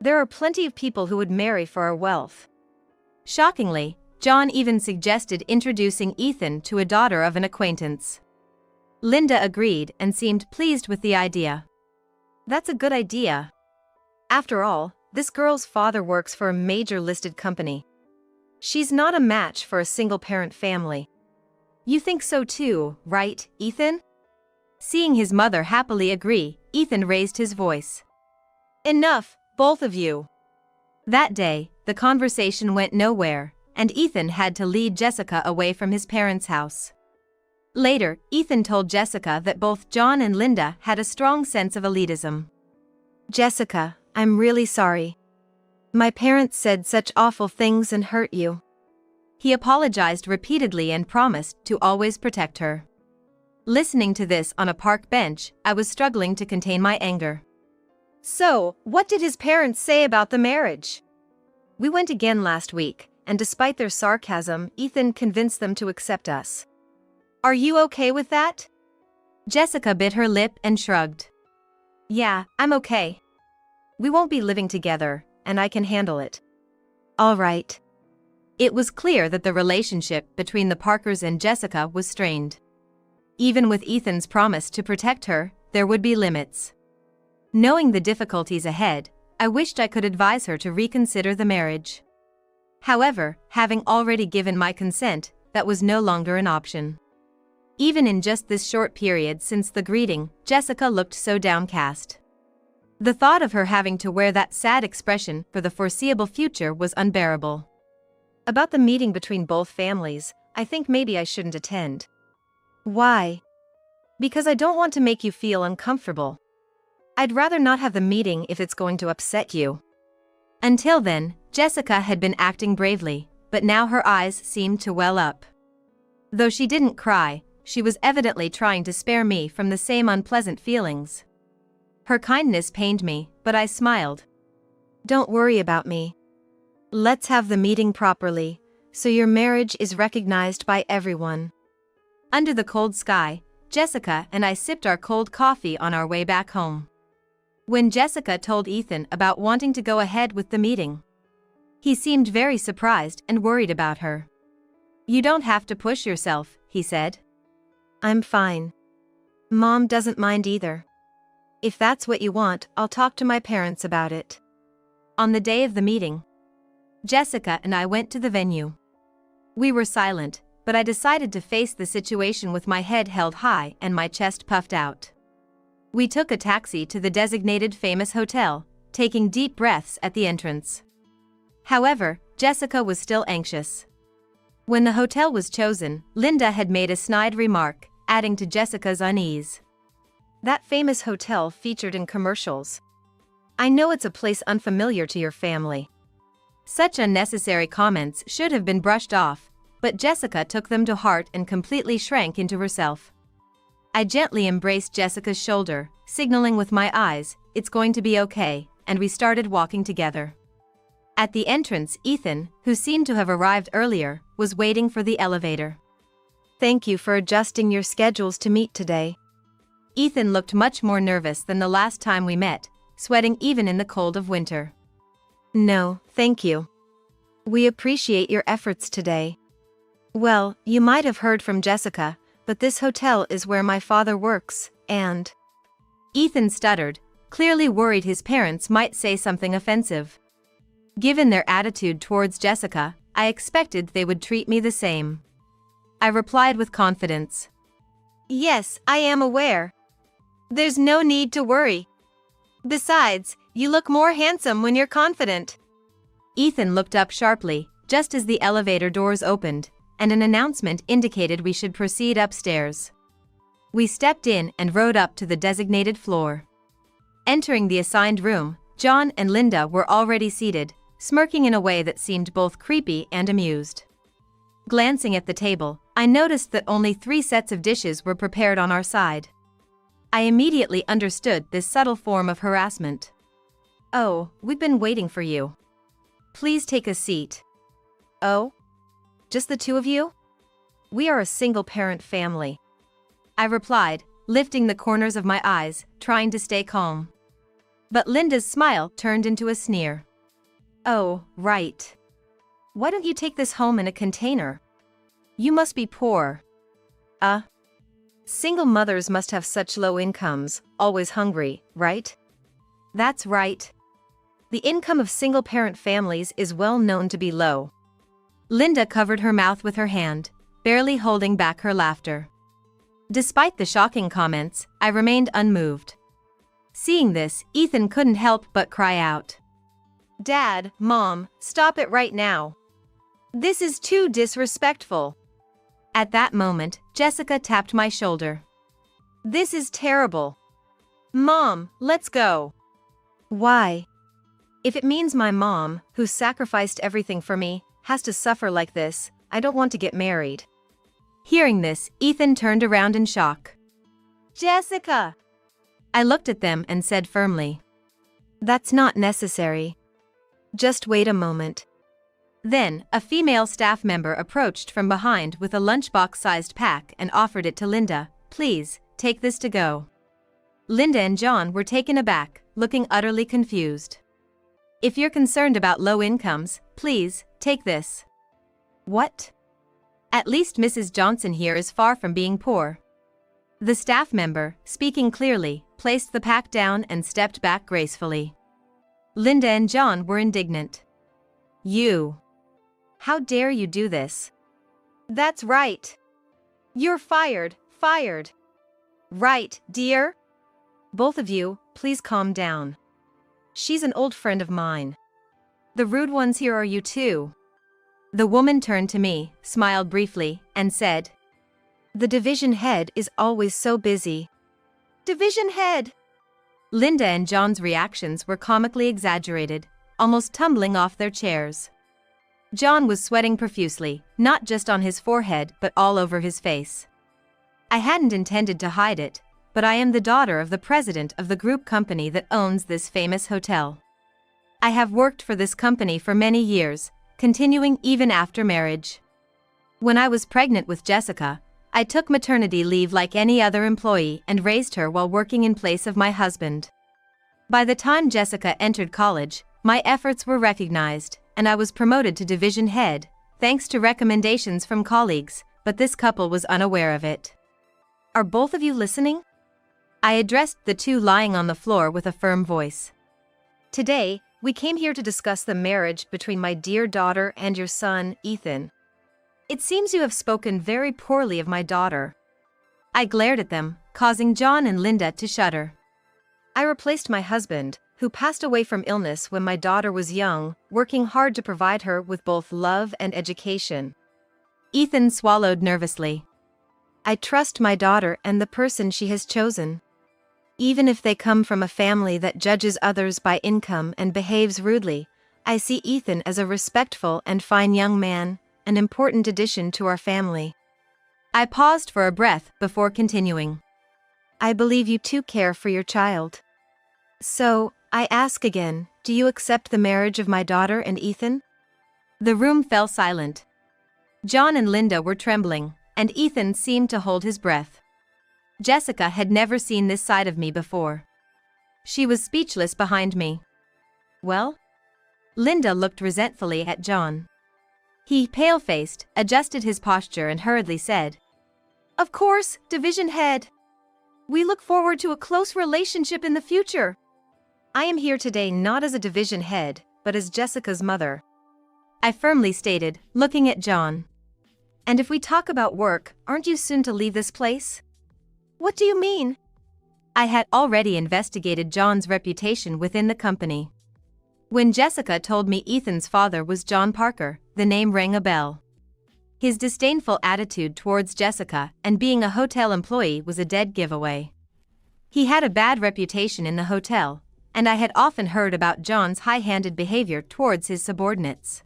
There are plenty of people who would marry for our wealth." Shockingly, John even suggested introducing Ethan to a daughter of an acquaintance. Linda agreed and seemed pleased with the idea. "That's a good idea. After all, this girl's father works for a major listed company. She's not a match for a single-parent family." "You think so too, right, Ethan?" Seeing his mother happily agree, Ethan raised his voice. "Enough, both of you." That day, the conversation went nowhere, and Ethan had to lead Jessica away from his parents' house. Later, Ethan told Jessica that both John and Linda had a strong sense of elitism. "Jessica, I'm really sorry. My parents said such awful things and hurt you." He apologized repeatedly and promised to always protect her. Listening to this on a park bench, I was struggling to contain my anger. "So, what did his parents say about the marriage?" "We went again last week, and despite their sarcasm, Ethan convinced them to accept us." "Are you okay with that?" Jessica bit her lip and shrugged. "Yeah, I'm okay. We won't be living together, and I can handle it." "All right." It was clear that the relationship between the Parkers and Jessica was strained. Even with Ethan's promise to protect her, there would be limits. Knowing the difficulties ahead, I wished I could advise her to reconsider the marriage. However, having already given my consent, that was no longer an option. Even in just this short period since the greeting, Jessica looked so downcast. The thought of her having to wear that sad expression for the foreseeable future was unbearable. About the meeting between both families, I think maybe I shouldn't attend. Why? Because I don't want to make you feel uncomfortable. I'd rather not have the meeting if it's going to upset you. Until then, Jessica had been acting bravely, but now her eyes seemed to well up. Though she didn't cry, she was evidently trying to spare me from the same unpleasant feelings. Her kindness pained me, but I smiled. Don't worry about me. Let's have the meeting properly, so your marriage is recognized by everyone. Under the cold sky, Jessica and I sipped our cold coffee on our way back home. When Jessica told Ethan about wanting to go ahead with the meeting, he seemed very surprised and worried about her. "You don't have to push yourself," he said. I'm fine. Mom doesn't mind either. If that's what you want, I'll talk to my parents about it. On the day of the meeting, Jessica and I went to the venue. We were silent, but I decided to face the situation with my head held high and my chest puffed out. We took a taxi to the designated famous hotel, taking deep breaths at the entrance. However, Jessica was still anxious. When the hotel was chosen, Linda had made a snide remark, adding to Jessica's unease. That famous hotel featured in commercials. I know it's a place unfamiliar to your family. Such unnecessary comments should have been brushed off, but Jessica took them to heart and completely shrank into herself. I gently embraced Jessica's shoulder, signaling with my eyes, "It's going to be okay," and we started walking together. At the entrance, Ethan, who seemed to have arrived earlier, was waiting for the elevator. Thank you for adjusting your schedules to meet today. Ethan looked much more nervous than the last time we met, sweating even in the cold of winter. No, thank you. We appreciate your efforts today. Well, you might have heard from Jessica, but this hotel is where my father works, and... Ethan stuttered, clearly worried his parents might say something offensive. Given their attitude towards Jessica, I expected they would treat me the same. I replied with confidence. Yes, I am aware. There's no need to worry. Besides, you look more handsome when you're confident. Ethan looked up sharply, just as the elevator doors opened, and an announcement indicated we should proceed upstairs. We stepped in and rode up to the designated floor. Entering the assigned room, John and Linda were already seated, smirking in a way that seemed both creepy and amused. Glancing at the table, I noticed that only 3 sets of dishes were prepared on our side. I immediately understood this subtle form of harassment. "Oh, we've been waiting for you. Please take a seat." Oh? Just the 2 of you? We are a single-parent family. I replied, lifting the corners of my eyes, trying to stay calm. But Linda's smile turned into a sneer. "Oh, right. Why don't you take this home in a container? You must be poor." Single mothers must have such low incomes, always hungry, right? That's right. The income of single-parent families is well known to be low. Linda covered her mouth with her hand, barely holding back her laughter. Despite the shocking comments, I remained unmoved. Seeing this, Ethan couldn't help but cry out. Dad, Mom, stop it right now. This is too disrespectful. At that moment, Jessica tapped my shoulder. This is terrible. Mom, let's go. Why? If it means my mom, who sacrificed everything for me, has to suffer like this, I don't want to get married. Hearing this, Ethan turned around in shock. Jessica! I looked at them and said firmly. That's not necessary. Just wait a moment. Then, a female staff member approached from behind with a lunchbox-sized pack and offered it to Linda. "Please, take this to go." Linda and John were taken aback, looking utterly confused. "If you're concerned about low incomes, please, take this." What? At least Mrs. Johnson here is far from being poor. The staff member, speaking clearly, placed the pack down and stepped back gracefully. Linda and John were indignant. "You! How dare you do this?" That's right. You're fired, fired. Right, dear? Both of you, please calm down. She's an old friend of mine. The rude ones here are you too. The woman turned to me, smiled briefly, and said, The division head is always so busy. Division head! Linda and John's reactions were comically exaggerated, almost tumbling off their chairs. John was sweating profusely, not just on his forehead but all over his face. I hadn't intended to hide it, but I am the daughter of the president of the group company that owns this famous hotel. I have worked for this company for many years, continuing even after marriage. When I was pregnant with Jessica, I took maternity leave like any other employee and raised her while working in place of my husband. By the time Jessica entered college, my efforts were recognized, and I was promoted to division head, thanks to recommendations from colleagues, but this couple was unaware of it. Are both of you listening? I addressed the two lying on the floor with a firm voice. Today, we came here to discuss the marriage between my dear daughter and your son, Ethan. It seems you have spoken very poorly of my daughter. I glared at them, causing John and Linda to shudder. I replaced my husband, who passed away from illness when my daughter was young, working hard to provide her with both love and education. Ethan swallowed nervously. I trust my daughter and the person she has chosen. Even if they come from a family that judges others by income and behaves rudely, I see Ethan as a respectful and fine young man, an important addition to our family. I paused for a breath before continuing. I believe you too care for your child. So, I ask again, do you accept the marriage of my daughter and Ethan? The room fell silent. John and Linda were trembling, and Ethan seemed to hold his breath. Jessica had never seen this side of me before. She was speechless behind me. Well? Linda looked resentfully at John. He, pale-faced, adjusted his posture and hurriedly said, Of course, division head. We look forward to a close relationship in the future. I am here today not as a division head, but as Jessica's mother. I firmly stated, looking at John. And if we talk about work, aren't you soon to leave this place? What do you mean? I had already investigated John's reputation within the company. When Jessica told me Ethan's father was John Parker, the name rang a bell. His disdainful attitude towards Jessica and being a hotel employee was a dead giveaway. He had a bad reputation in the hotel, and I had often heard about John's high-handed behavior towards his subordinates.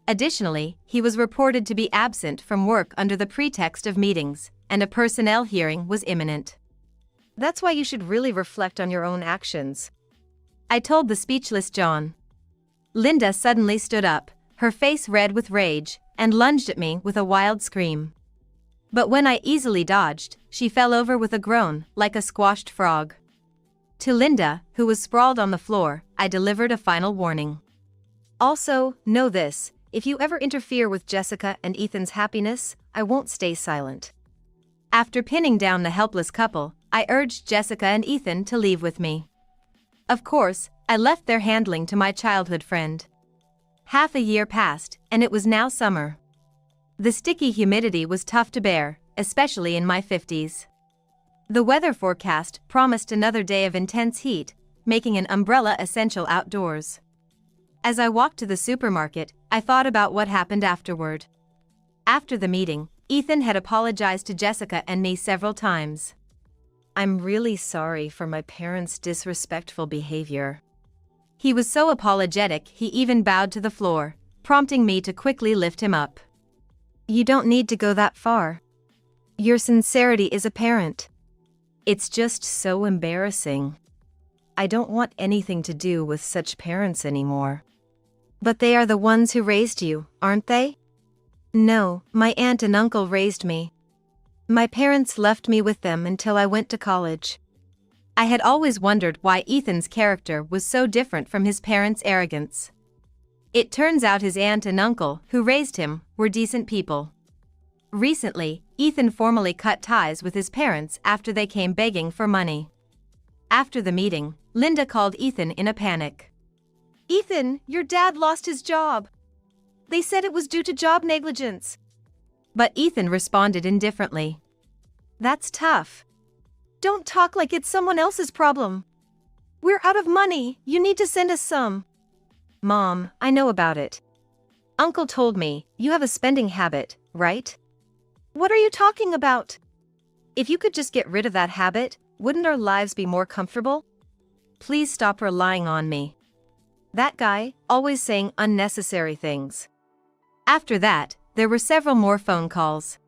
Additionally, he was reported to be absent from work under the pretext of meetings, and a personnel hearing was imminent. That's why you should really reflect on your own actions, I told the speechless John. Linda suddenly stood up, her face red with rage, and lunged at me with a wild scream. But when I easily dodged, she fell over with a groan, like a squashed frog. To Linda, who was sprawled on the floor, I delivered a final warning. Also, know this, if you ever interfere with Jessica and Ethan's happiness, I won't stay silent. After pinning down the helpless couple, I urged Jessica and Ethan to leave with me. Of course, I left their handling to my childhood friend. Half a year passed, and it was now summer. The sticky humidity was tough to bear, especially in my 50s. The weather forecast promised another day of intense heat, making an umbrella essential outdoors. As I walked to the supermarket, I thought about what happened afterward. After the meeting, Ethan had apologized to Jessica and me several times. I'm really sorry for my parents' disrespectful behavior. He was so apologetic he even bowed to the floor, prompting me to quickly lift him up. You don't need to go that far. Your sincerity is apparent. It's just so embarrassing. I don't want anything to do with such parents anymore. But they are the ones who raised you, aren't they? No, my aunt and uncle raised me. My parents left me with them until I went to college. I had always wondered why Ethan's character was so different from his parents' arrogance. It turns out his aunt and uncle, who raised him, were decent people. Recently, Ethan formally cut ties with his parents after they came begging for money. After the meeting, Linda called Ethan in a panic. Ethan, your dad lost his job. They said it was due to job negligence. But Ethan responded indifferently. That's tough. Don't talk like it's someone else's problem. We're out of money, you need to send us some. Mom, I know about it. Uncle told me, you have a spending habit, right? What are you talking about? If you could just get rid of that habit, wouldn't our lives be more comfortable? Please stop relying on me. That guy, always saying unnecessary things. After that, there were several more phone calls.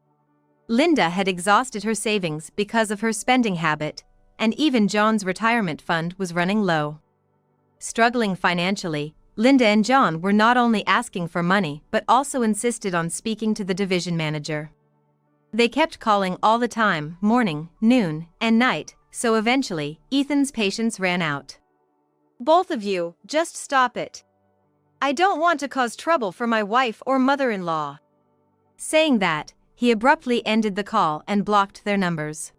Linda had exhausted her savings because of her spending habit, and even John's retirement fund was running low. Struggling financially, Linda and John were not only asking for money but also insisted on speaking to the division manager. They kept calling all the time, morning, noon, and night, so eventually, Ethan's patience ran out. Both of you, just stop it. I don't want to cause trouble for my wife or mother-in-law. Saying that, he abruptly ended the call and blocked their numbers.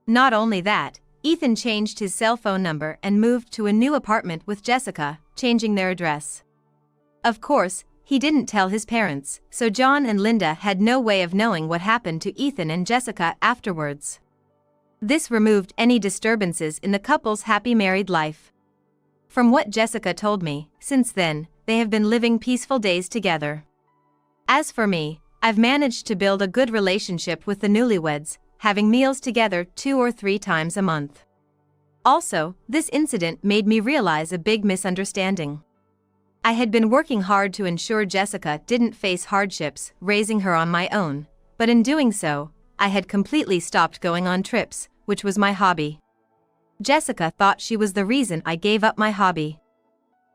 Not only that, Ethan changed his cell phone number and moved to a new apartment with Jessica, changing their address. Of course, he didn't tell his parents, so John and Linda had no way of knowing what happened to Ethan and Jessica afterwards. This removed any disturbances in the couple's happy married life. From what Jessica told me, since then, they have been living peaceful days together. As for me, I've managed to build a good relationship with the newlyweds, having meals together 2 or 3 times a month. Also, this incident made me realize a big misunderstanding. I had been working hard to ensure Jessica didn't face hardships, raising her on my own, but in doing so, I had completely stopped going on trips, which was my hobby. Jessica thought she was the reason I gave up my hobby.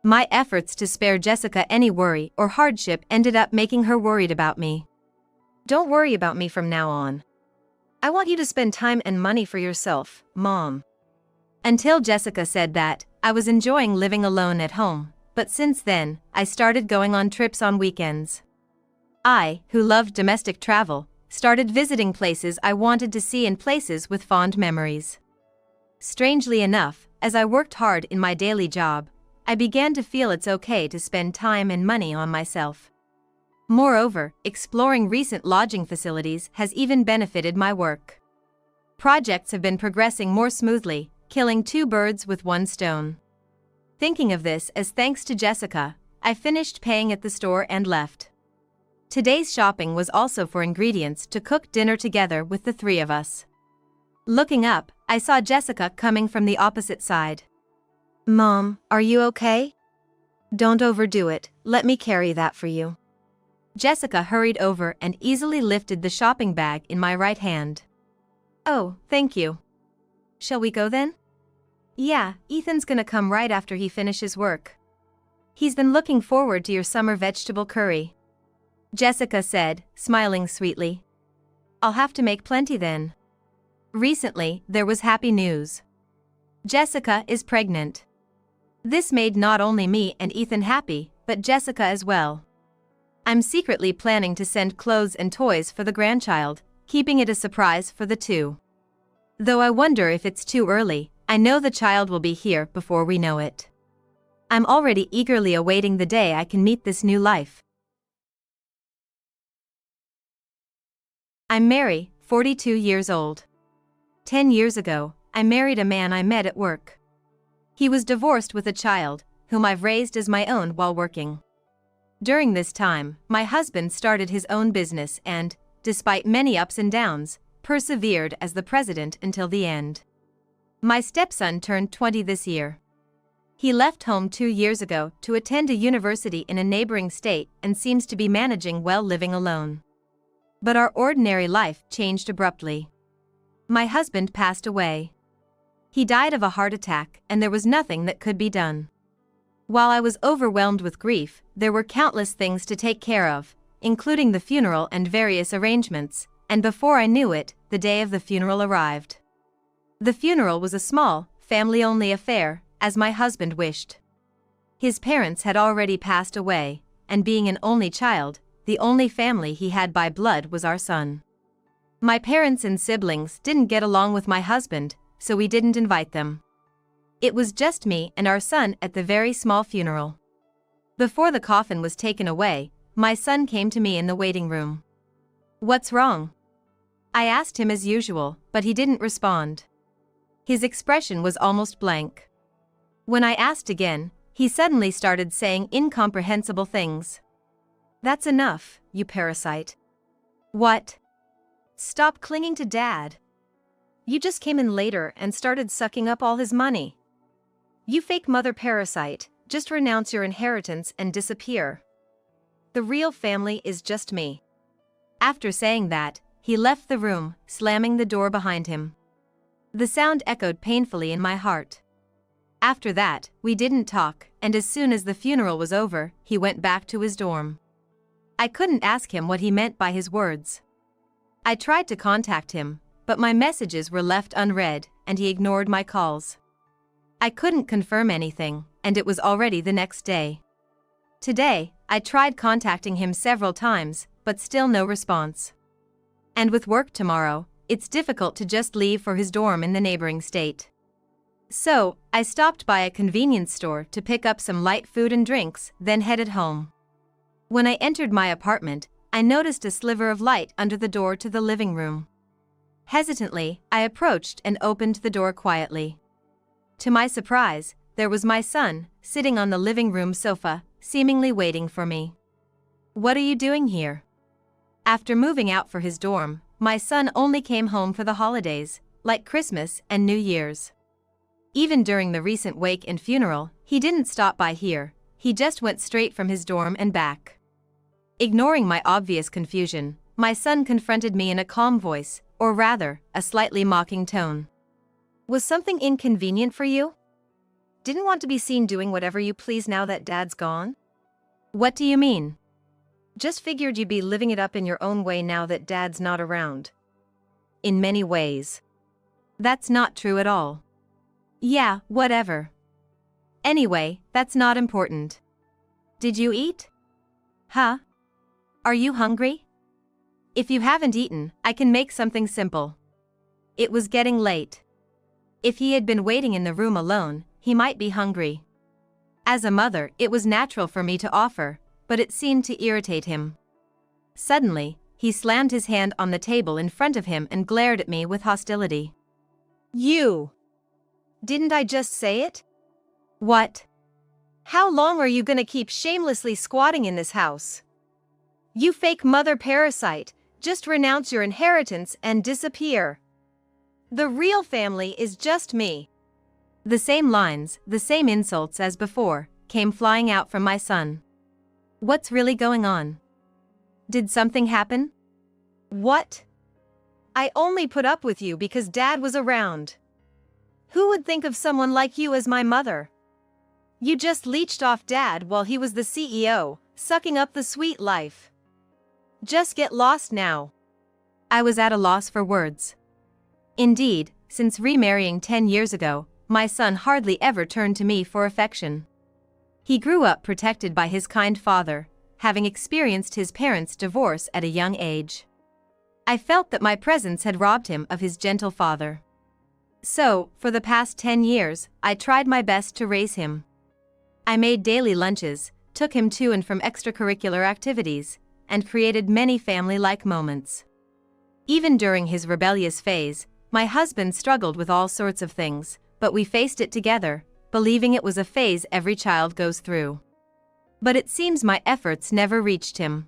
My efforts to spare Jessica any worry or hardship ended up making her worried about me. Don't worry about me from now on. I want you to spend time and money for yourself, Mom. Until Jessica said that, I was enjoying living alone at home, but since then, I started going on trips on weekends. I, who loved domestic travel, started visiting places I wanted to see and places with fond memories. Strangely enough, as I worked hard in my daily job, I began to feel it's okay to spend time and money on myself. Moreover, exploring recent lodging facilities has even benefited my work. Projects have been progressing more smoothly, killing 2 birds with 1 stone. Thinking of this as thanks to Jessica, I finished paying at the store and left. Today's shopping was also for ingredients to cook dinner together with the 3 of us. Looking up, I saw Jessica coming from the opposite side. Mom, are you okay? Don't overdo it, let me carry that for you. Jessica hurried over and easily lifted the shopping bag in my right hand. Oh, thank you. Shall we go then? Yeah, Ethan's gonna come right after he finishes work. He's been looking forward to your summer vegetable curry. Jessica said, smiling sweetly. I'll have to make plenty then. Recently, there was happy news. Jessica is pregnant. This made not only me and Ethan happy, but Jessica as well. I'm secretly planning to send clothes and toys for the grandchild, keeping it a surprise for the 2. Though I wonder if it's too early, I know the child will be here before we know it. I'm already eagerly awaiting the day I can meet this new life. I'm Mary, 42 years old. 10 years ago, I married a man I met at work. He was divorced with a child, whom I've raised as my own while working. During this time, my husband started his own business and, despite many ups and downs, persevered as the president until the end. My stepson turned 20 this year. He left home 2 years ago to attend a university in a neighboring state and seems to be managing well living alone. But our ordinary life changed abruptly. My husband passed away. He died of a heart attack, and there was nothing that could be done. While I was overwhelmed with grief, there were countless things to take care of, including the funeral and various arrangements, and before I knew it, the day of the funeral arrived. The funeral was a small, family-only affair, as my husband wished. His parents had already passed away, and being an only child, the only family he had by blood was our son. My parents and siblings didn't get along with my husband, so we didn't invite them. It was just me and our son at the very small funeral. Before the coffin was taken away, my son came to me in the waiting room. "What's wrong?" I asked him as usual, but he didn't respond. His expression was almost blank. When I asked again, he suddenly started saying incomprehensible things. That's enough, you parasite. What? Stop clinging to Dad. You just came in later and started sucking up all his money. You fake mother parasite, just renounce your inheritance and disappear. The real family is just me. After saying that, he left the room, slamming the door behind him. The sound echoed painfully in my heart. After that, we didn't talk, and as soon as the funeral was over, he went back to his dorm. I couldn't ask him what he meant by his words. I tried to contact him, but my messages were left unread, and he ignored my calls. I couldn't confirm anything, and it was already the next day. Today, I tried contacting him several times, but still no response. And with work tomorrow, it's difficult to just leave for his dorm in the neighboring state. So, I stopped by a convenience store to pick up some light food and drinks, then headed home. When I entered my apartment, I noticed a sliver of light under the door to the living room. Hesitantly, I approached and opened the door quietly. To my surprise, there was my son, sitting on the living room sofa, seemingly waiting for me. "What are you doing here?" After moving out for his dorm, my son only came home for the holidays, like Christmas and New Year's. Even during the recent wake and funeral, he didn't stop by here, he just went straight from his dorm and back. Ignoring my obvious confusion, my son confronted me in a calm voice, or rather, a slightly mocking tone. Was something inconvenient for you? Didn't want to be seen doing whatever you please now that Dad's gone? What do you mean? Just figured you'd be living it up in your own way now that Dad's not around. In many ways. That's not true at all. Yeah, whatever. Anyway, that's not important. Did you eat? Huh? Are you hungry? If you haven't eaten, I can make something simple. It was getting late. If he had been waiting in the room alone, he might be hungry. As a mother, it was natural for me to offer, but it seemed to irritate him. Suddenly, he slammed his hand on the table in front of him and glared at me with hostility. You! Didn't I just say it? What? How long are you gonna keep shamelessly squatting in this house? You fake mother parasite, just renounce your inheritance and disappear. The real family is just me. The same lines, the same insults as before, came flying out from my son. What's really going on? Did something happen? What? I only put up with you because Dad was around. Who would think of someone like you as my mother? You just leeched off Dad while he was the CEO, sucking up the sweet life. Just get lost now. I was at a loss for words. Indeed, since remarrying 10 years ago, my son hardly ever turned to me for affection. He grew up protected by his kind father, having experienced his parents' divorce at a young age. I felt that my presence had robbed him of his gentle father. So, for the past 10 years, I tried my best to raise him. I made daily lunches, took him to and from extracurricular activities, and created many family-like moments. Even during his rebellious phase, my husband struggled with all sorts of things, but we faced it together, believing it was a phase every child goes through. But it seems my efforts never reached him.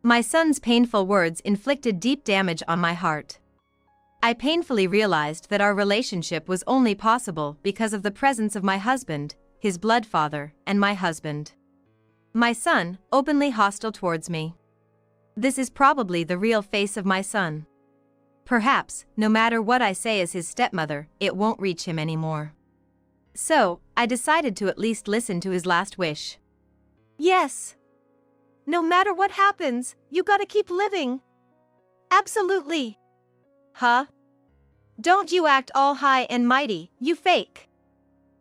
My son's painful words inflicted deep damage on my heart. I painfully realized that our relationship was only possible because of the presence of my husband, his blood father, and my husband. My son, openly hostile towards me. This is probably the real face of my son. Perhaps, no matter what I say as his stepmother, it won't reach him anymore. So, I decided to at least listen to his last wish. Yes. No matter what happens, you gotta keep living. Absolutely. Huh? Don't you act all high and mighty, you fake.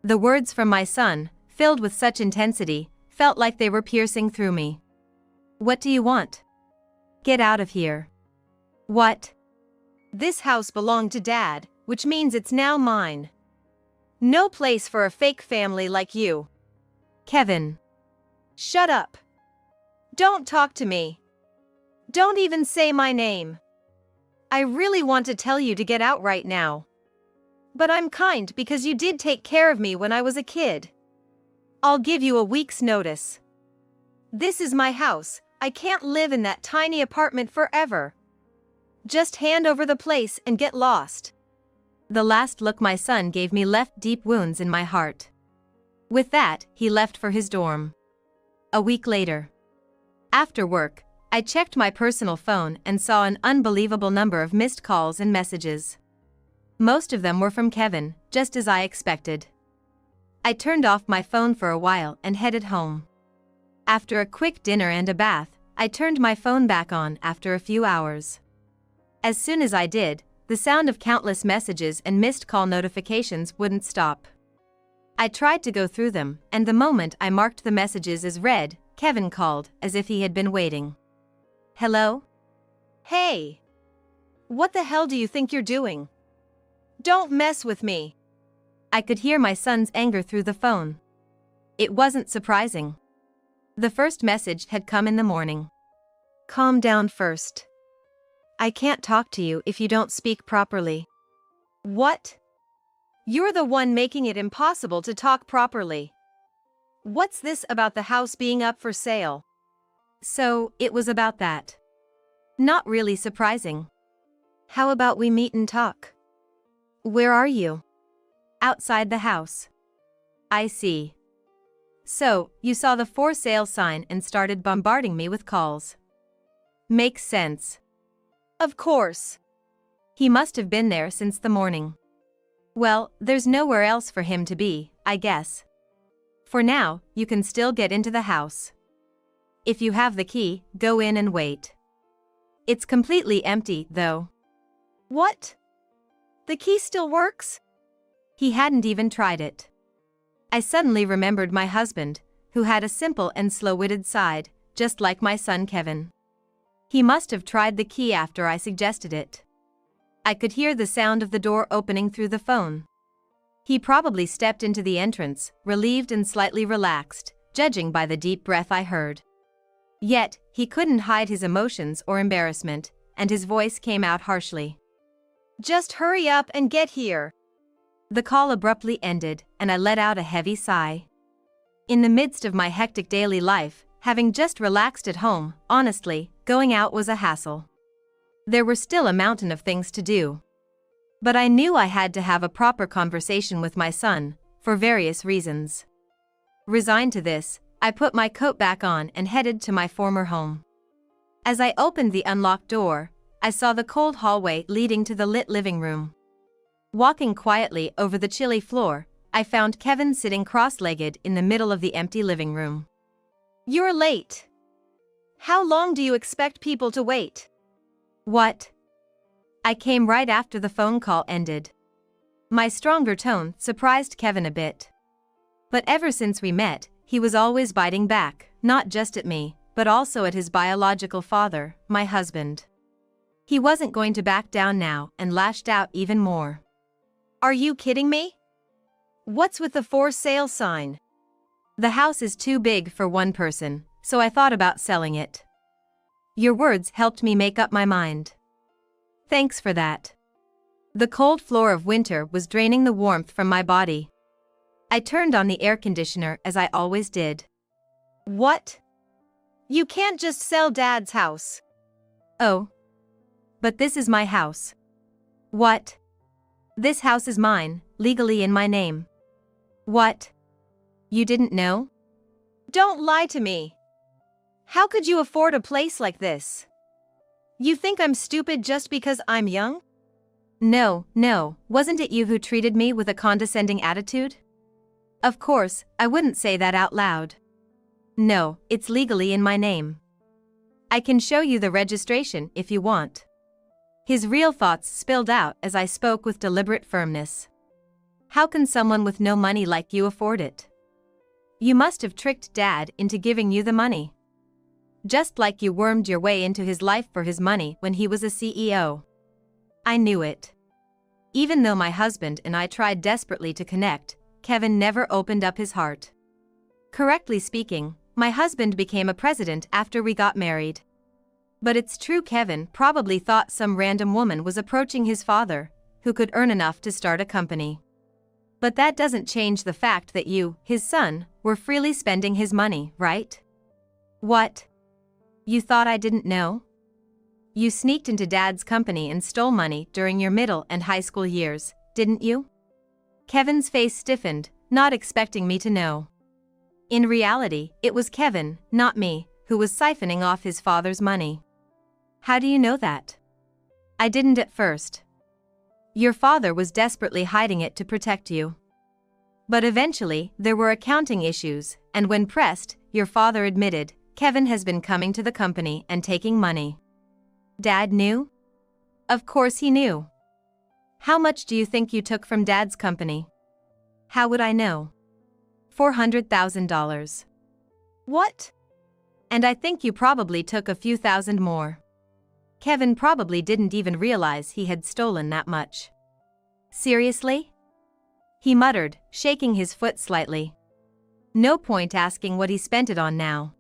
The words from my son, filled with such intensity, felt like they were piercing through me. What do you want? Get out of here. What? This house belonged to Dad, which means it's now mine. No place for a fake family like you. Kevin. Shut up. Don't talk to me. Don't even say my name. I really want to tell you to get out right now. But I'm kind because you did take care of me when I was a kid. I'll give you a week's notice. This is my house, I can't live in that tiny apartment forever. Just hand over the place and get lost. The last look my son gave me left deep wounds in my heart. With that, he left for his dorm. A week later. After work, I checked my personal phone and saw an unbelievable number of missed calls and messages. Most of them were from Kevin, just as I expected. I turned off my phone for a while and headed home. After a quick dinner and a bath, I turned my phone back on after a few hours. As soon as I did, the sound of countless messages and missed call notifications wouldn't stop. I tried to go through them, and the moment I marked the messages as read, Kevin called, as if he had been waiting. Hello? Hey! What the hell do you think you're doing? Don't mess with me. I could hear my son's anger through the phone. It wasn't surprising. The first message had come in the morning. Calm down first. I can't talk to you if you don't speak properly. What? You're the one making it impossible to talk properly. What's this about the house being up for sale? So, it was about that. Not really surprising. How about we meet and talk? Where are you? Outside the house. I see. So, you saw the for sale sign and started bombarding me with calls. Makes sense. Of course. He must have been there since the morning. Well, there's nowhere else for him to be, I guess. For now, you can still get into the house. If you have the key, go in and wait. It's completely empty, though. What? The key still works? He hadn't even tried it. I suddenly remembered my husband, who had a simple and slow-witted side, just like my son Kevin. He must have tried the key after I suggested it. I could hear the sound of the door opening through the phone. He probably stepped into the entrance, relieved and slightly relaxed, judging by the deep breath I heard. Yet, he couldn't hide his emotions or embarrassment, and his voice came out harshly. Just hurry up and get here. The call abruptly ended, and I let out a heavy sigh. In the midst of my hectic daily life, having just relaxed at home, honestly, going out was a hassle. There were still a mountain of things to do. But I knew I had to have a proper conversation with my son, for various reasons. Resigned to this, I put my coat back on and headed to my former home. As I opened the unlocked door, I saw the cold hallway leading to the lit living room. Walking quietly over the chilly floor, I found Kevin sitting cross-legged in the middle of the empty living room. You're late. How long do you expect people to wait? What? I came right after the phone call ended. My stronger tone surprised Kevin a bit. But ever since we met, he was always biting back, not just at me, but also at his biological father, my husband. He wasn't going to back down now and lashed out even more. Are you kidding me? What's with the for sale sign? The house is too big for one person, so I thought about selling it. Your words helped me make up my mind. Thanks for that. The cold floor of winter was draining the warmth from my body. I turned on the air conditioner as I always did. What? You can't just sell Dad's house. Oh. But this is my house. What? This house is mine, legally in my name. What? You didn't know? Don't lie to me. How could you afford a place like this? You think I'm stupid just because I'm young? No, wasn't it you who treated me with a condescending attitude? Of course, I wouldn't say that out loud. No, it's legally in my name. I can show you the registration if you want. His real thoughts spilled out as I spoke with deliberate firmness. How can someone with no money like you afford it? You must have tricked Dad into giving you the money. Just like you wormed your way into his life for his money when he was a CEO. I knew it. Even though my husband and I tried desperately to connect, Kevin never opened up his heart. Correctly speaking, my husband became a president after we got married. But it's true Kevin probably thought some random woman was approaching his father, who could earn enough to start a company. But that doesn't change the fact that you, his son, were freely spending his money, right? What? You thought I didn't know? You sneaked into Dad's company and stole money during your middle and high school years, didn't you? Kevin's face stiffened, not expecting me to know. In reality, it was Kevin, not me, who was siphoning off his father's money. How do you know that? I didn't at first. Your father was desperately hiding it to protect you. But eventually, there were accounting issues, and when pressed, your father admitted, Kevin has been coming to the company and taking money. Dad knew? Of course he knew. How much do you think you took from Dad's company? How would I know? $400,000. What? And I think you probably took a few thousand more. Kevin probably didn't even realize he had stolen that much. Seriously? He muttered, shaking his foot slightly. No point asking what he spent it on now.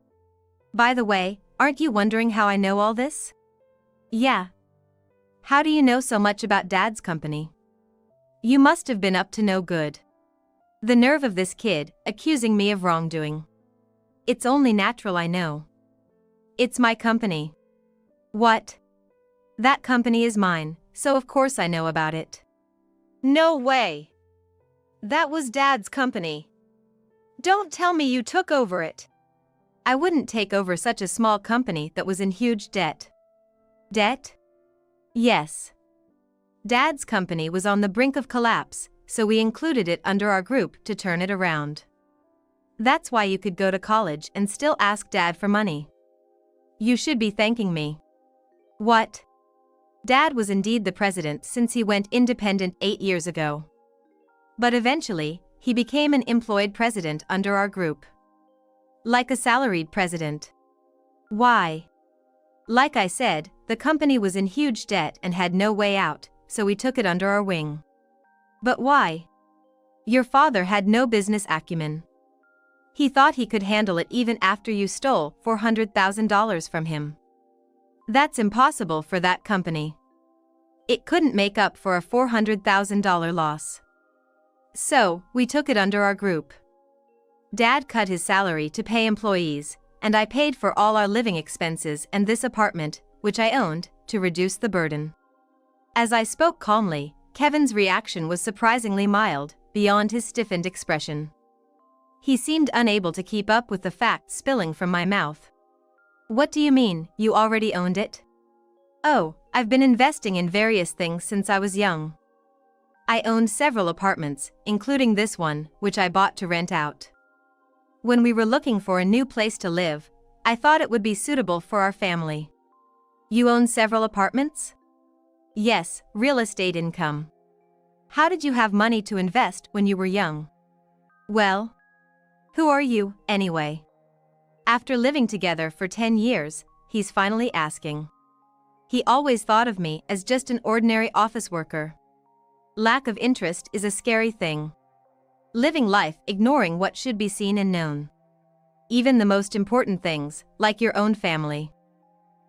By the way, aren't you wondering how I know all this? Yeah. How do you know so much about Dad's company? You must have been up to no good. The nerve of this kid, accusing me of wrongdoing. It's only natural I know. It's my company. What? That company is mine, so of course I know about it. No way. That was Dad's company. Don't tell me you took over it. I wouldn't take over such a small company that was in huge debt. Debt? Yes. Dad's company was on the brink of collapse, so we included it under our group to turn it around. That's why you could go to college and still ask Dad for money. You should be thanking me. What? Dad was indeed the president since he went independent 8 years ago. But eventually, he became an employed president under our group. Like a salaried president. Why? Like I said, the company was in huge debt and had no way out, so we took it under our wing. But why? Your father had no business acumen. He thought he could handle it even after you stole $400,000 from him. That's impossible for that company. It couldn't make up for a $400,000 loss. So, we took it under our group. Dad cut his salary to pay employees, and I paid for all our living expenses and this apartment, which I owned, to reduce the burden. As I spoke calmly, Kevin's reaction was surprisingly mild, beyond his stiffened expression. He seemed unable to keep up with the facts spilling from my mouth. What do you mean, you already owned it? Oh, I've been investing in various things since I was young. I owned several apartments, including this one, which I bought to rent out. When we were looking for a new place to live, I thought it would be suitable for our family. You own several apartments? Yes, real estate income. How did you have money to invest when you were young? Well, who are you, anyway? After living together for 10 years, he's finally asking. He always thought of me as just an ordinary office worker. Lack of interest is a scary thing. Living life ignoring what should be seen and known. Even the most important things, like your own family.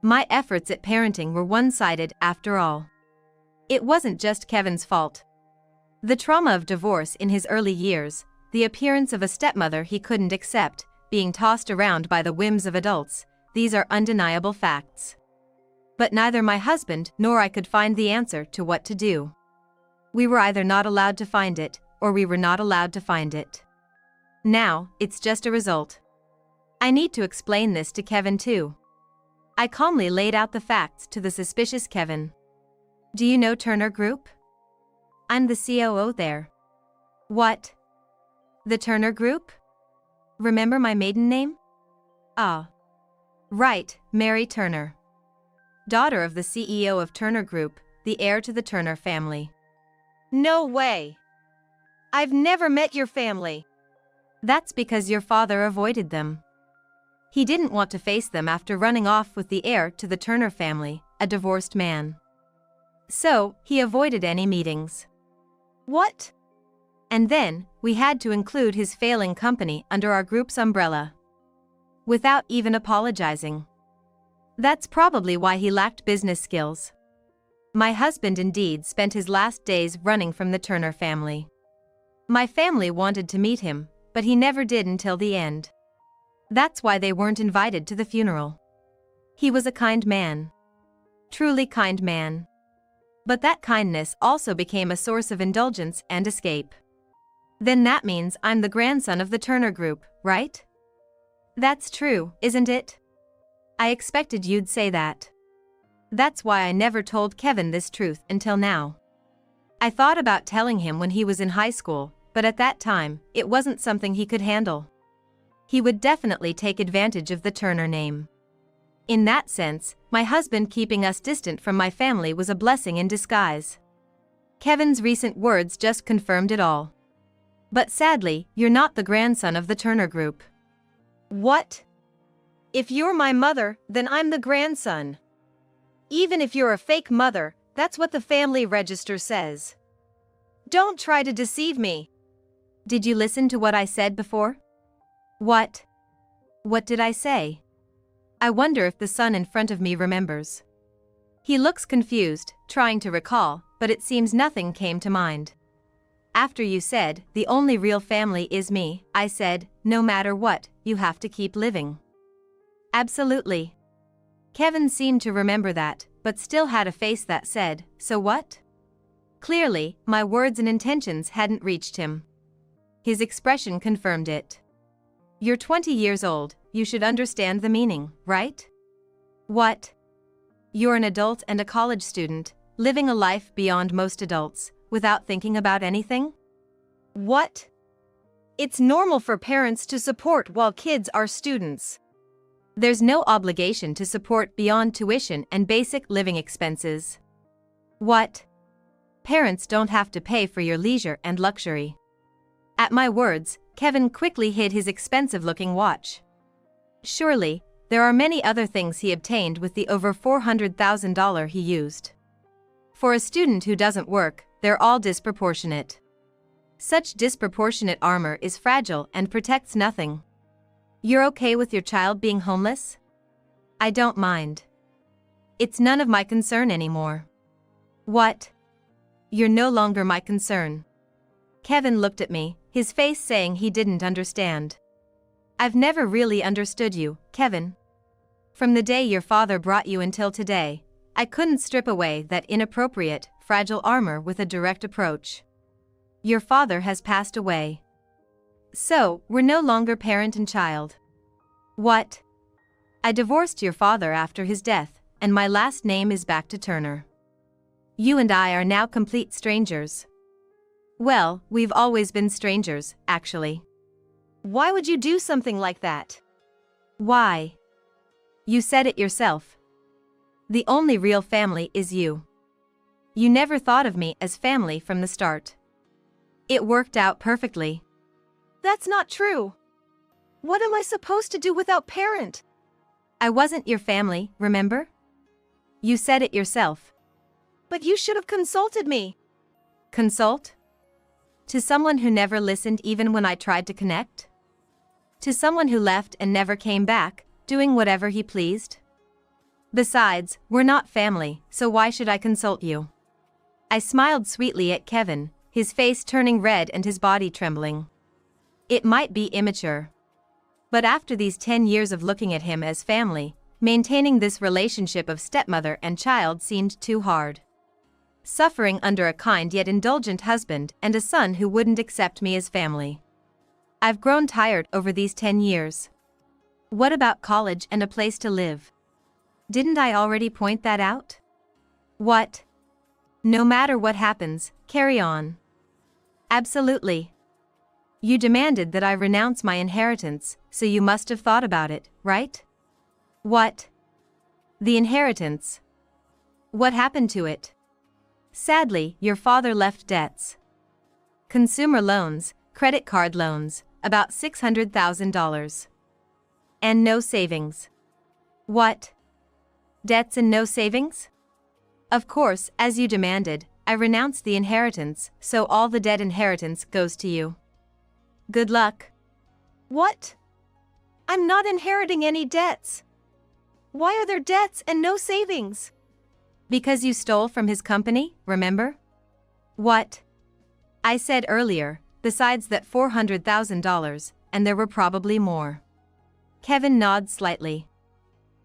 My efforts at parenting were one-sided after all. It wasn't just Kevin's fault. The trauma of divorce in his early years, the appearance of a stepmother he couldn't accept, being tossed around by the whims of adults, these are undeniable facts. But neither my husband nor I could find the answer to what to do. We were either not allowed to find it, or we were not allowed to find it. Now, it's just a result. I need to explain this to Kevin too. I calmly laid out the facts to the suspicious Kevin. Do you know Turner Group? I'm the COO there. What? The Turner Group? Remember my maiden name? Ah. Right, Mary Turner. Daughter of the CEO of Turner Group, the heir to the Turner family. No way. I've never met your family. That's because your father avoided them. He didn't want to face them after running off with the heir to the Turner family, a divorced man. So, he avoided any meetings. What? And then, we had to include his failing company under our group's umbrella. Without even apologizing. That's probably why he lacked business skills. My husband indeed spent his last days running from the Turner family. My family wanted to meet him, but he never did until the end. That's why they weren't invited to the funeral. He was a kind man. Truly kind man. But that kindness also became a source of indulgence and escape. Then that means I'm the grandson of the Turner Group, right? That's true, isn't it? I expected you'd say that. That's why I never told Kevin this truth until now. I thought about telling him when he was in high school, but at that time, it wasn't something he could handle. He would definitely take advantage of the Turner name. In that sense, my husband keeping us distant from my family was a blessing in disguise. Kevin's recent words just confirmed it all. But sadly, you're not the grandson of the Turner Group. What? If you're my mother, then I'm the grandson. Even if you're a fake mother, that's what the family register says. Don't try to deceive me. Did you listen to what I said before? What? What did I say? I wonder if the son in front of me remembers. He looks confused, trying to recall, but it seems nothing came to mind. After you said, the only real family is me, I said, no matter what, you have to keep living. Absolutely. Kevin seemed to remember that, but still had a face that said, so what? Clearly, my words and intentions hadn't reached him. His expression confirmed it. You're 20 years old, you should understand the meaning, right? What? You're an adult and a college student, living a life beyond most adults, without thinking about anything? What? It's normal for parents to support while kids are students. There's no obligation to support beyond tuition and basic living expenses. What? Parents don't have to pay for your leisure and luxury. At my words, Kevin quickly hid his expensive-looking watch. Surely, there are many other things he obtained with the over $400,000 he used. For a student who doesn't work, they're all disproportionate. Such disproportionate armor is fragile and protects nothing. You're okay with your child being homeless? I don't mind. It's none of my concern anymore. What? You're no longer my concern. Kevin looked at me, his face saying he didn't understand. I've never really understood you, Kevin. From the day your father brought you until today, I couldn't strip away that inappropriate, fragile armor with a direct approach. Your father has passed away. So, we're no longer parent and child. What? I divorced your father after his death, and my last name is back to Turner. You and I are now complete strangers. Well, we've always been strangers, actually. Why would you do something like that? Why? You said it yourself. The only real family is you. You never thought of me as family from the start. It worked out perfectly. That's not true. What am I supposed to do without parent? I wasn't your family, remember? You said it yourself. But you should have consulted me. Consult? To someone who never listened even when I tried to connect? To someone who left and never came back, doing whatever he pleased? Besides, we're not family, so why should I consult you? I smiled sweetly at Kevin, his face turning red and his body trembling. It might be immature. But after these 10 years of looking at him as family, maintaining this relationship of stepmother and child seemed too hard. Suffering under a kind yet indulgent husband and a son who wouldn't accept me as family. I've grown tired over these 10 years. What about college and a place to live? Didn't I already point that out? What? No matter what happens, carry on. Absolutely. You demanded that I renounce my inheritance, so you must have thought about it, right? What? The inheritance. What happened to it? Sadly, your father left debts. Consumer loans, credit card loans, about $600,000. And no savings. What? Debts and no savings? Of course, as you demanded, I renounced the inheritance, so all the dead inheritance goes to you. Good luck. What? I'm not inheriting any debts. Why are there debts and no savings? Because you stole from his company, remember? What? I said earlier, besides that $400,000, and there were probably more. Kevin nods slightly.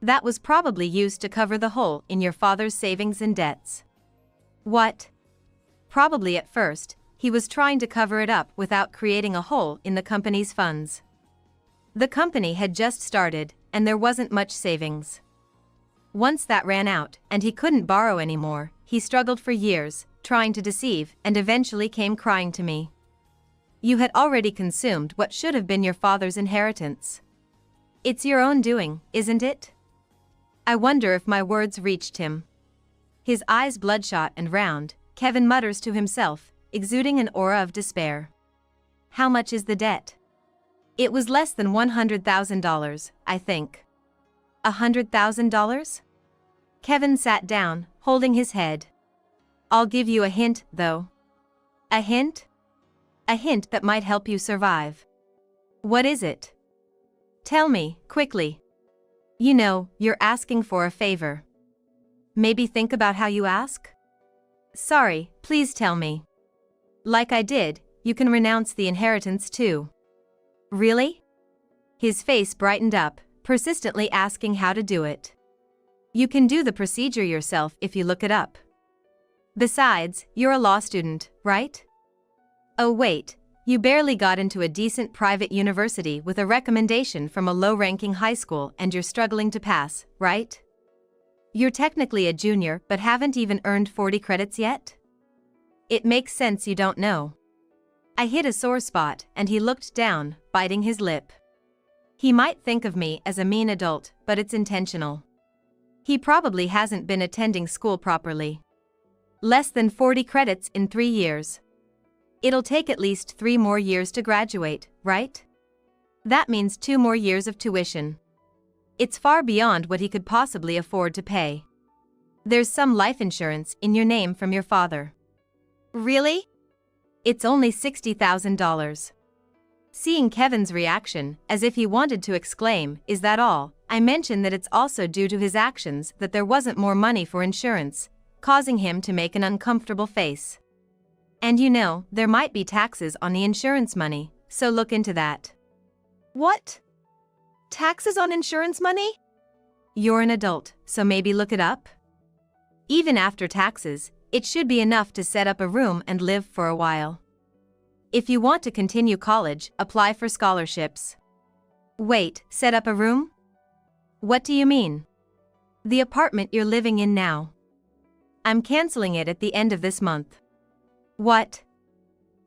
That was probably used to cover the hole in your father's savings and debts. What? Probably at first, he was trying to cover it up without creating a hole in the company's funds. The company had just started, and there wasn't much savings. Once that ran out, and he couldn't borrow anymore, he struggled for years, trying to deceive, and eventually came crying to me. You had already consumed what should have been your father's inheritance. It's your own doing, isn't it? I wonder if my words reached him. His eyes bloodshot and round, Kevin mutters to himself, exuding an aura of despair. How much is the debt? It was less than $100,000, I think. $100,000? Kevin sat down, holding his head. I'll give you a hint, though. A hint? A hint that might help you survive. What is it? Tell me, quickly. You know, you're asking for a favor. Maybe think about how you ask? Sorry, please tell me. Like I did, you can renounce the inheritance too. Really? His face brightened up, persistently asking how to do it. You can do the procedure yourself if you look it up. Besides, you're a law student, right? Oh wait, you barely got into a decent private university with a recommendation from a low-ranking high school and you're struggling to pass, right? You're technically a junior but haven't even earned 40 credits yet? It makes sense you don't know. I hit a sore spot and he looked down, biting his lip. He might think of me as a mean adult, but it's intentional. He probably hasn't been attending school properly. Less than 40 credits in 3 years. It'll take at least 3 more years to graduate, right? That means 2 more years of tuition. It's far beyond what he could possibly afford to pay. There's some life insurance in your name from your father. Really? It's only $60,000. Seeing Kevin's reaction, as if he wanted to exclaim, "Is that all?" I mentioned that it's also due to his actions that there wasn't more money for insurance, causing him to make an uncomfortable face. And you know, there might be taxes on the insurance money, so look into that. What? Taxes on insurance money? You're an adult, so maybe look it up? Even after taxes, it should be enough to set up a room and live for a while. If you want to continue college, apply for scholarships. Wait, set up a room? What do you mean? The apartment you're living in now. I'm canceling it at the end of this month. What?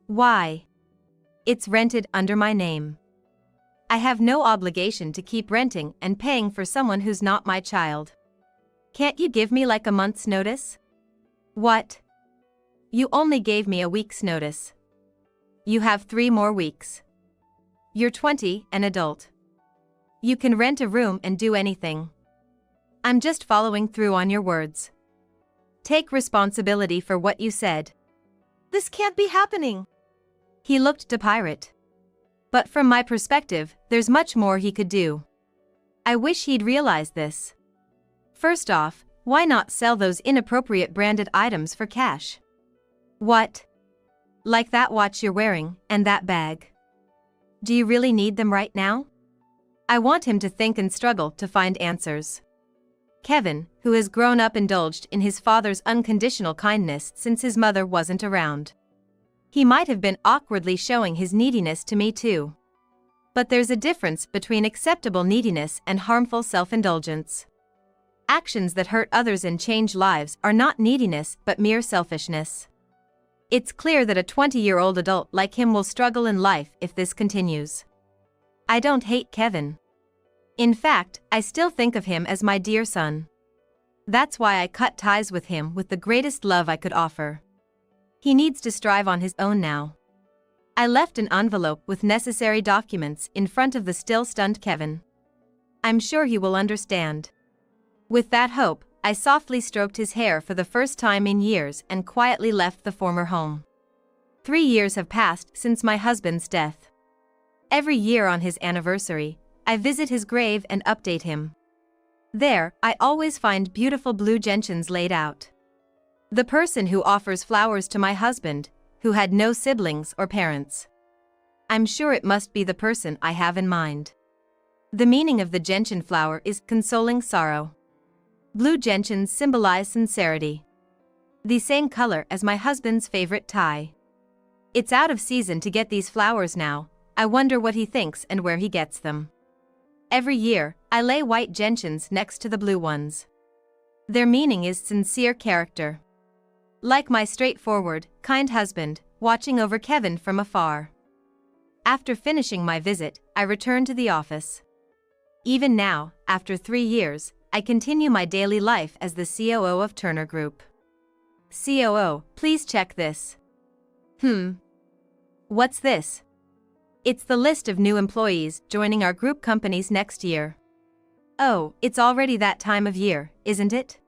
Why? It's rented under my name. I have no obligation to keep renting and paying for someone who's not my child. Can't you give me like a month's notice? What? You only gave me a week's notice. You have 3 more weeks. You're 20, an adult. You can rent a room and do anything. I'm just following through on your words. Take responsibility for what you said. This can't be happening. He looked to Pirate. But from my perspective, there's much more he could do. I wish he'd realized this. First off, why not sell those inappropriate branded items for cash? What? Like that watch you're wearing, and that bag. Do you really need them right now? I want him to think and struggle to find answers. Kevin, who has grown up indulged in his father's unconditional kindness since his mother wasn't around. He might have been awkwardly showing his neediness to me too. But there's a difference between acceptable neediness and harmful self-indulgence. Actions that hurt others and change lives are not neediness but mere selfishness. It's clear that a 20-year-old adult like him will struggle in life if this continues. I don't hate Kevin. In fact, I still think of him as my dear son. That's why I cut ties with him with the greatest love I could offer. He needs to strive on his own now. I left an envelope with necessary documents in front of the still stunned Kevin. I'm sure he will understand. With that hope, I softly stroked his hair for the first time in years and quietly left the former home. 3 years have passed since my husband's death. Every year on his anniversary, I visit his grave and update him. There, I always find beautiful blue gentians laid out. The person who offers flowers to my husband, who had no siblings or parents. I'm sure it must be the person I have in mind. The meaning of the gentian flower is consoling sorrow. Blue gentians symbolize sincerity. The same color as my husband's favorite tie. It's out of season to get these flowers now. I wonder what he thinks and where he gets them. Every year, I lay white gentians next to the blue ones. Their meaning is sincere character. Like my straightforward, kind husband, watching over Kevin from afar. After finishing my visit, I returned to the office. Even now, after 3 years, I continue my daily life as the COO of Turner Group. COO, please check this. What's this? It's the list of new employees joining our group companies next year. Oh, it's already that time of year, isn't it?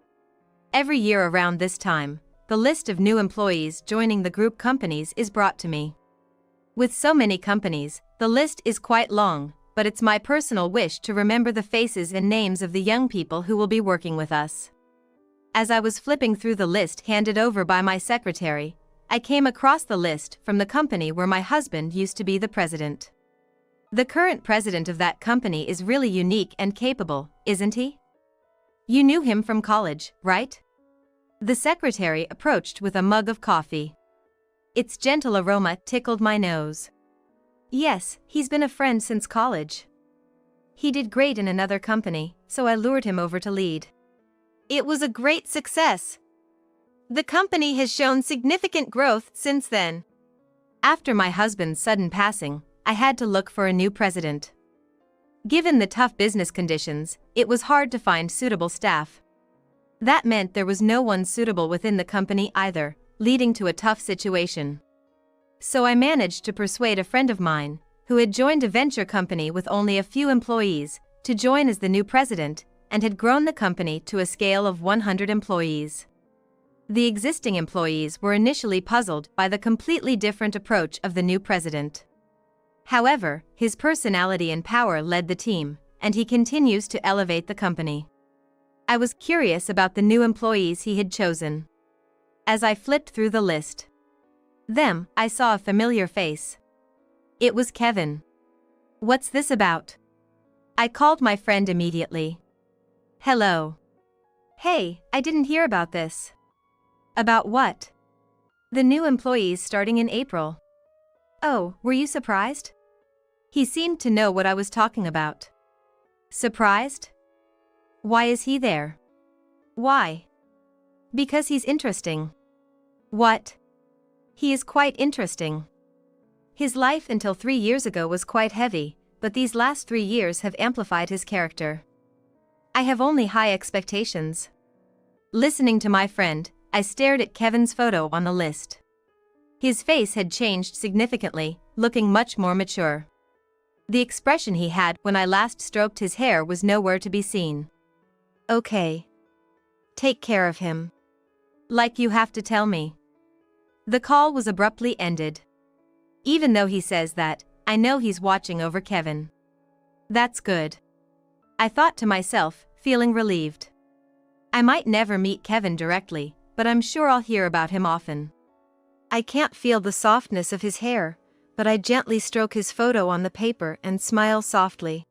Every year around this time, the list of new employees joining the group companies is brought to me. With so many companies, the list is quite long, but it's my personal wish to remember the faces and names of the young people who will be working with us. As I was flipping through the list handed over by my secretary, I came across the list from the company where my husband used to be the president. The current president of that company is really unique and capable, isn't he? You knew him from college, right? The secretary approached with a mug of coffee. Its gentle aroma tickled my nose. Yes, he's been a friend since college. He did great in another company, so I lured him over to lead. It was a great success. The company has shown significant growth since then. After my husband's sudden passing, I had to look for a new president. Given the tough business conditions, it was hard to find suitable staff. That meant there was no one suitable within the company either, leading to a tough situation. So I managed to persuade a friend of mine, who had joined a venture company with only a few employees, to join as the new president, and had grown the company to a scale of 100 employees. The existing employees were initially puzzled by the completely different approach of the new president. However, his personality and power led the team, and he continues to elevate the company. I was curious about the new employees he had chosen. As I flipped through the list, I saw a familiar face. It was Kevin. What's this about? I called my friend immediately. Hello. Hey, I didn't hear about this. About what? The new employees starting in April. Oh, were you surprised? He seemed to know what I was talking about. Surprised? Why is he there? Why? Because he's interesting. What? He is quite interesting. His life until 3 years ago was quite heavy, but these last 3 years have amplified his character. I have only high expectations. Listening to my friend, I stared at Kevin's photo on the list. His face had changed significantly, looking much more mature. The expression he had when I last stroked his hair was nowhere to be seen. Okay. Take care of him. Like you have to tell me. The call was abruptly ended. Even though he says that, I know he's watching over Kevin. That's good. I thought to myself, feeling relieved. I might never meet Kevin directly, but I'm sure I'll hear about him often. I can't feel the softness of his hair, but I gently stroke his photo on the paper and smile softly.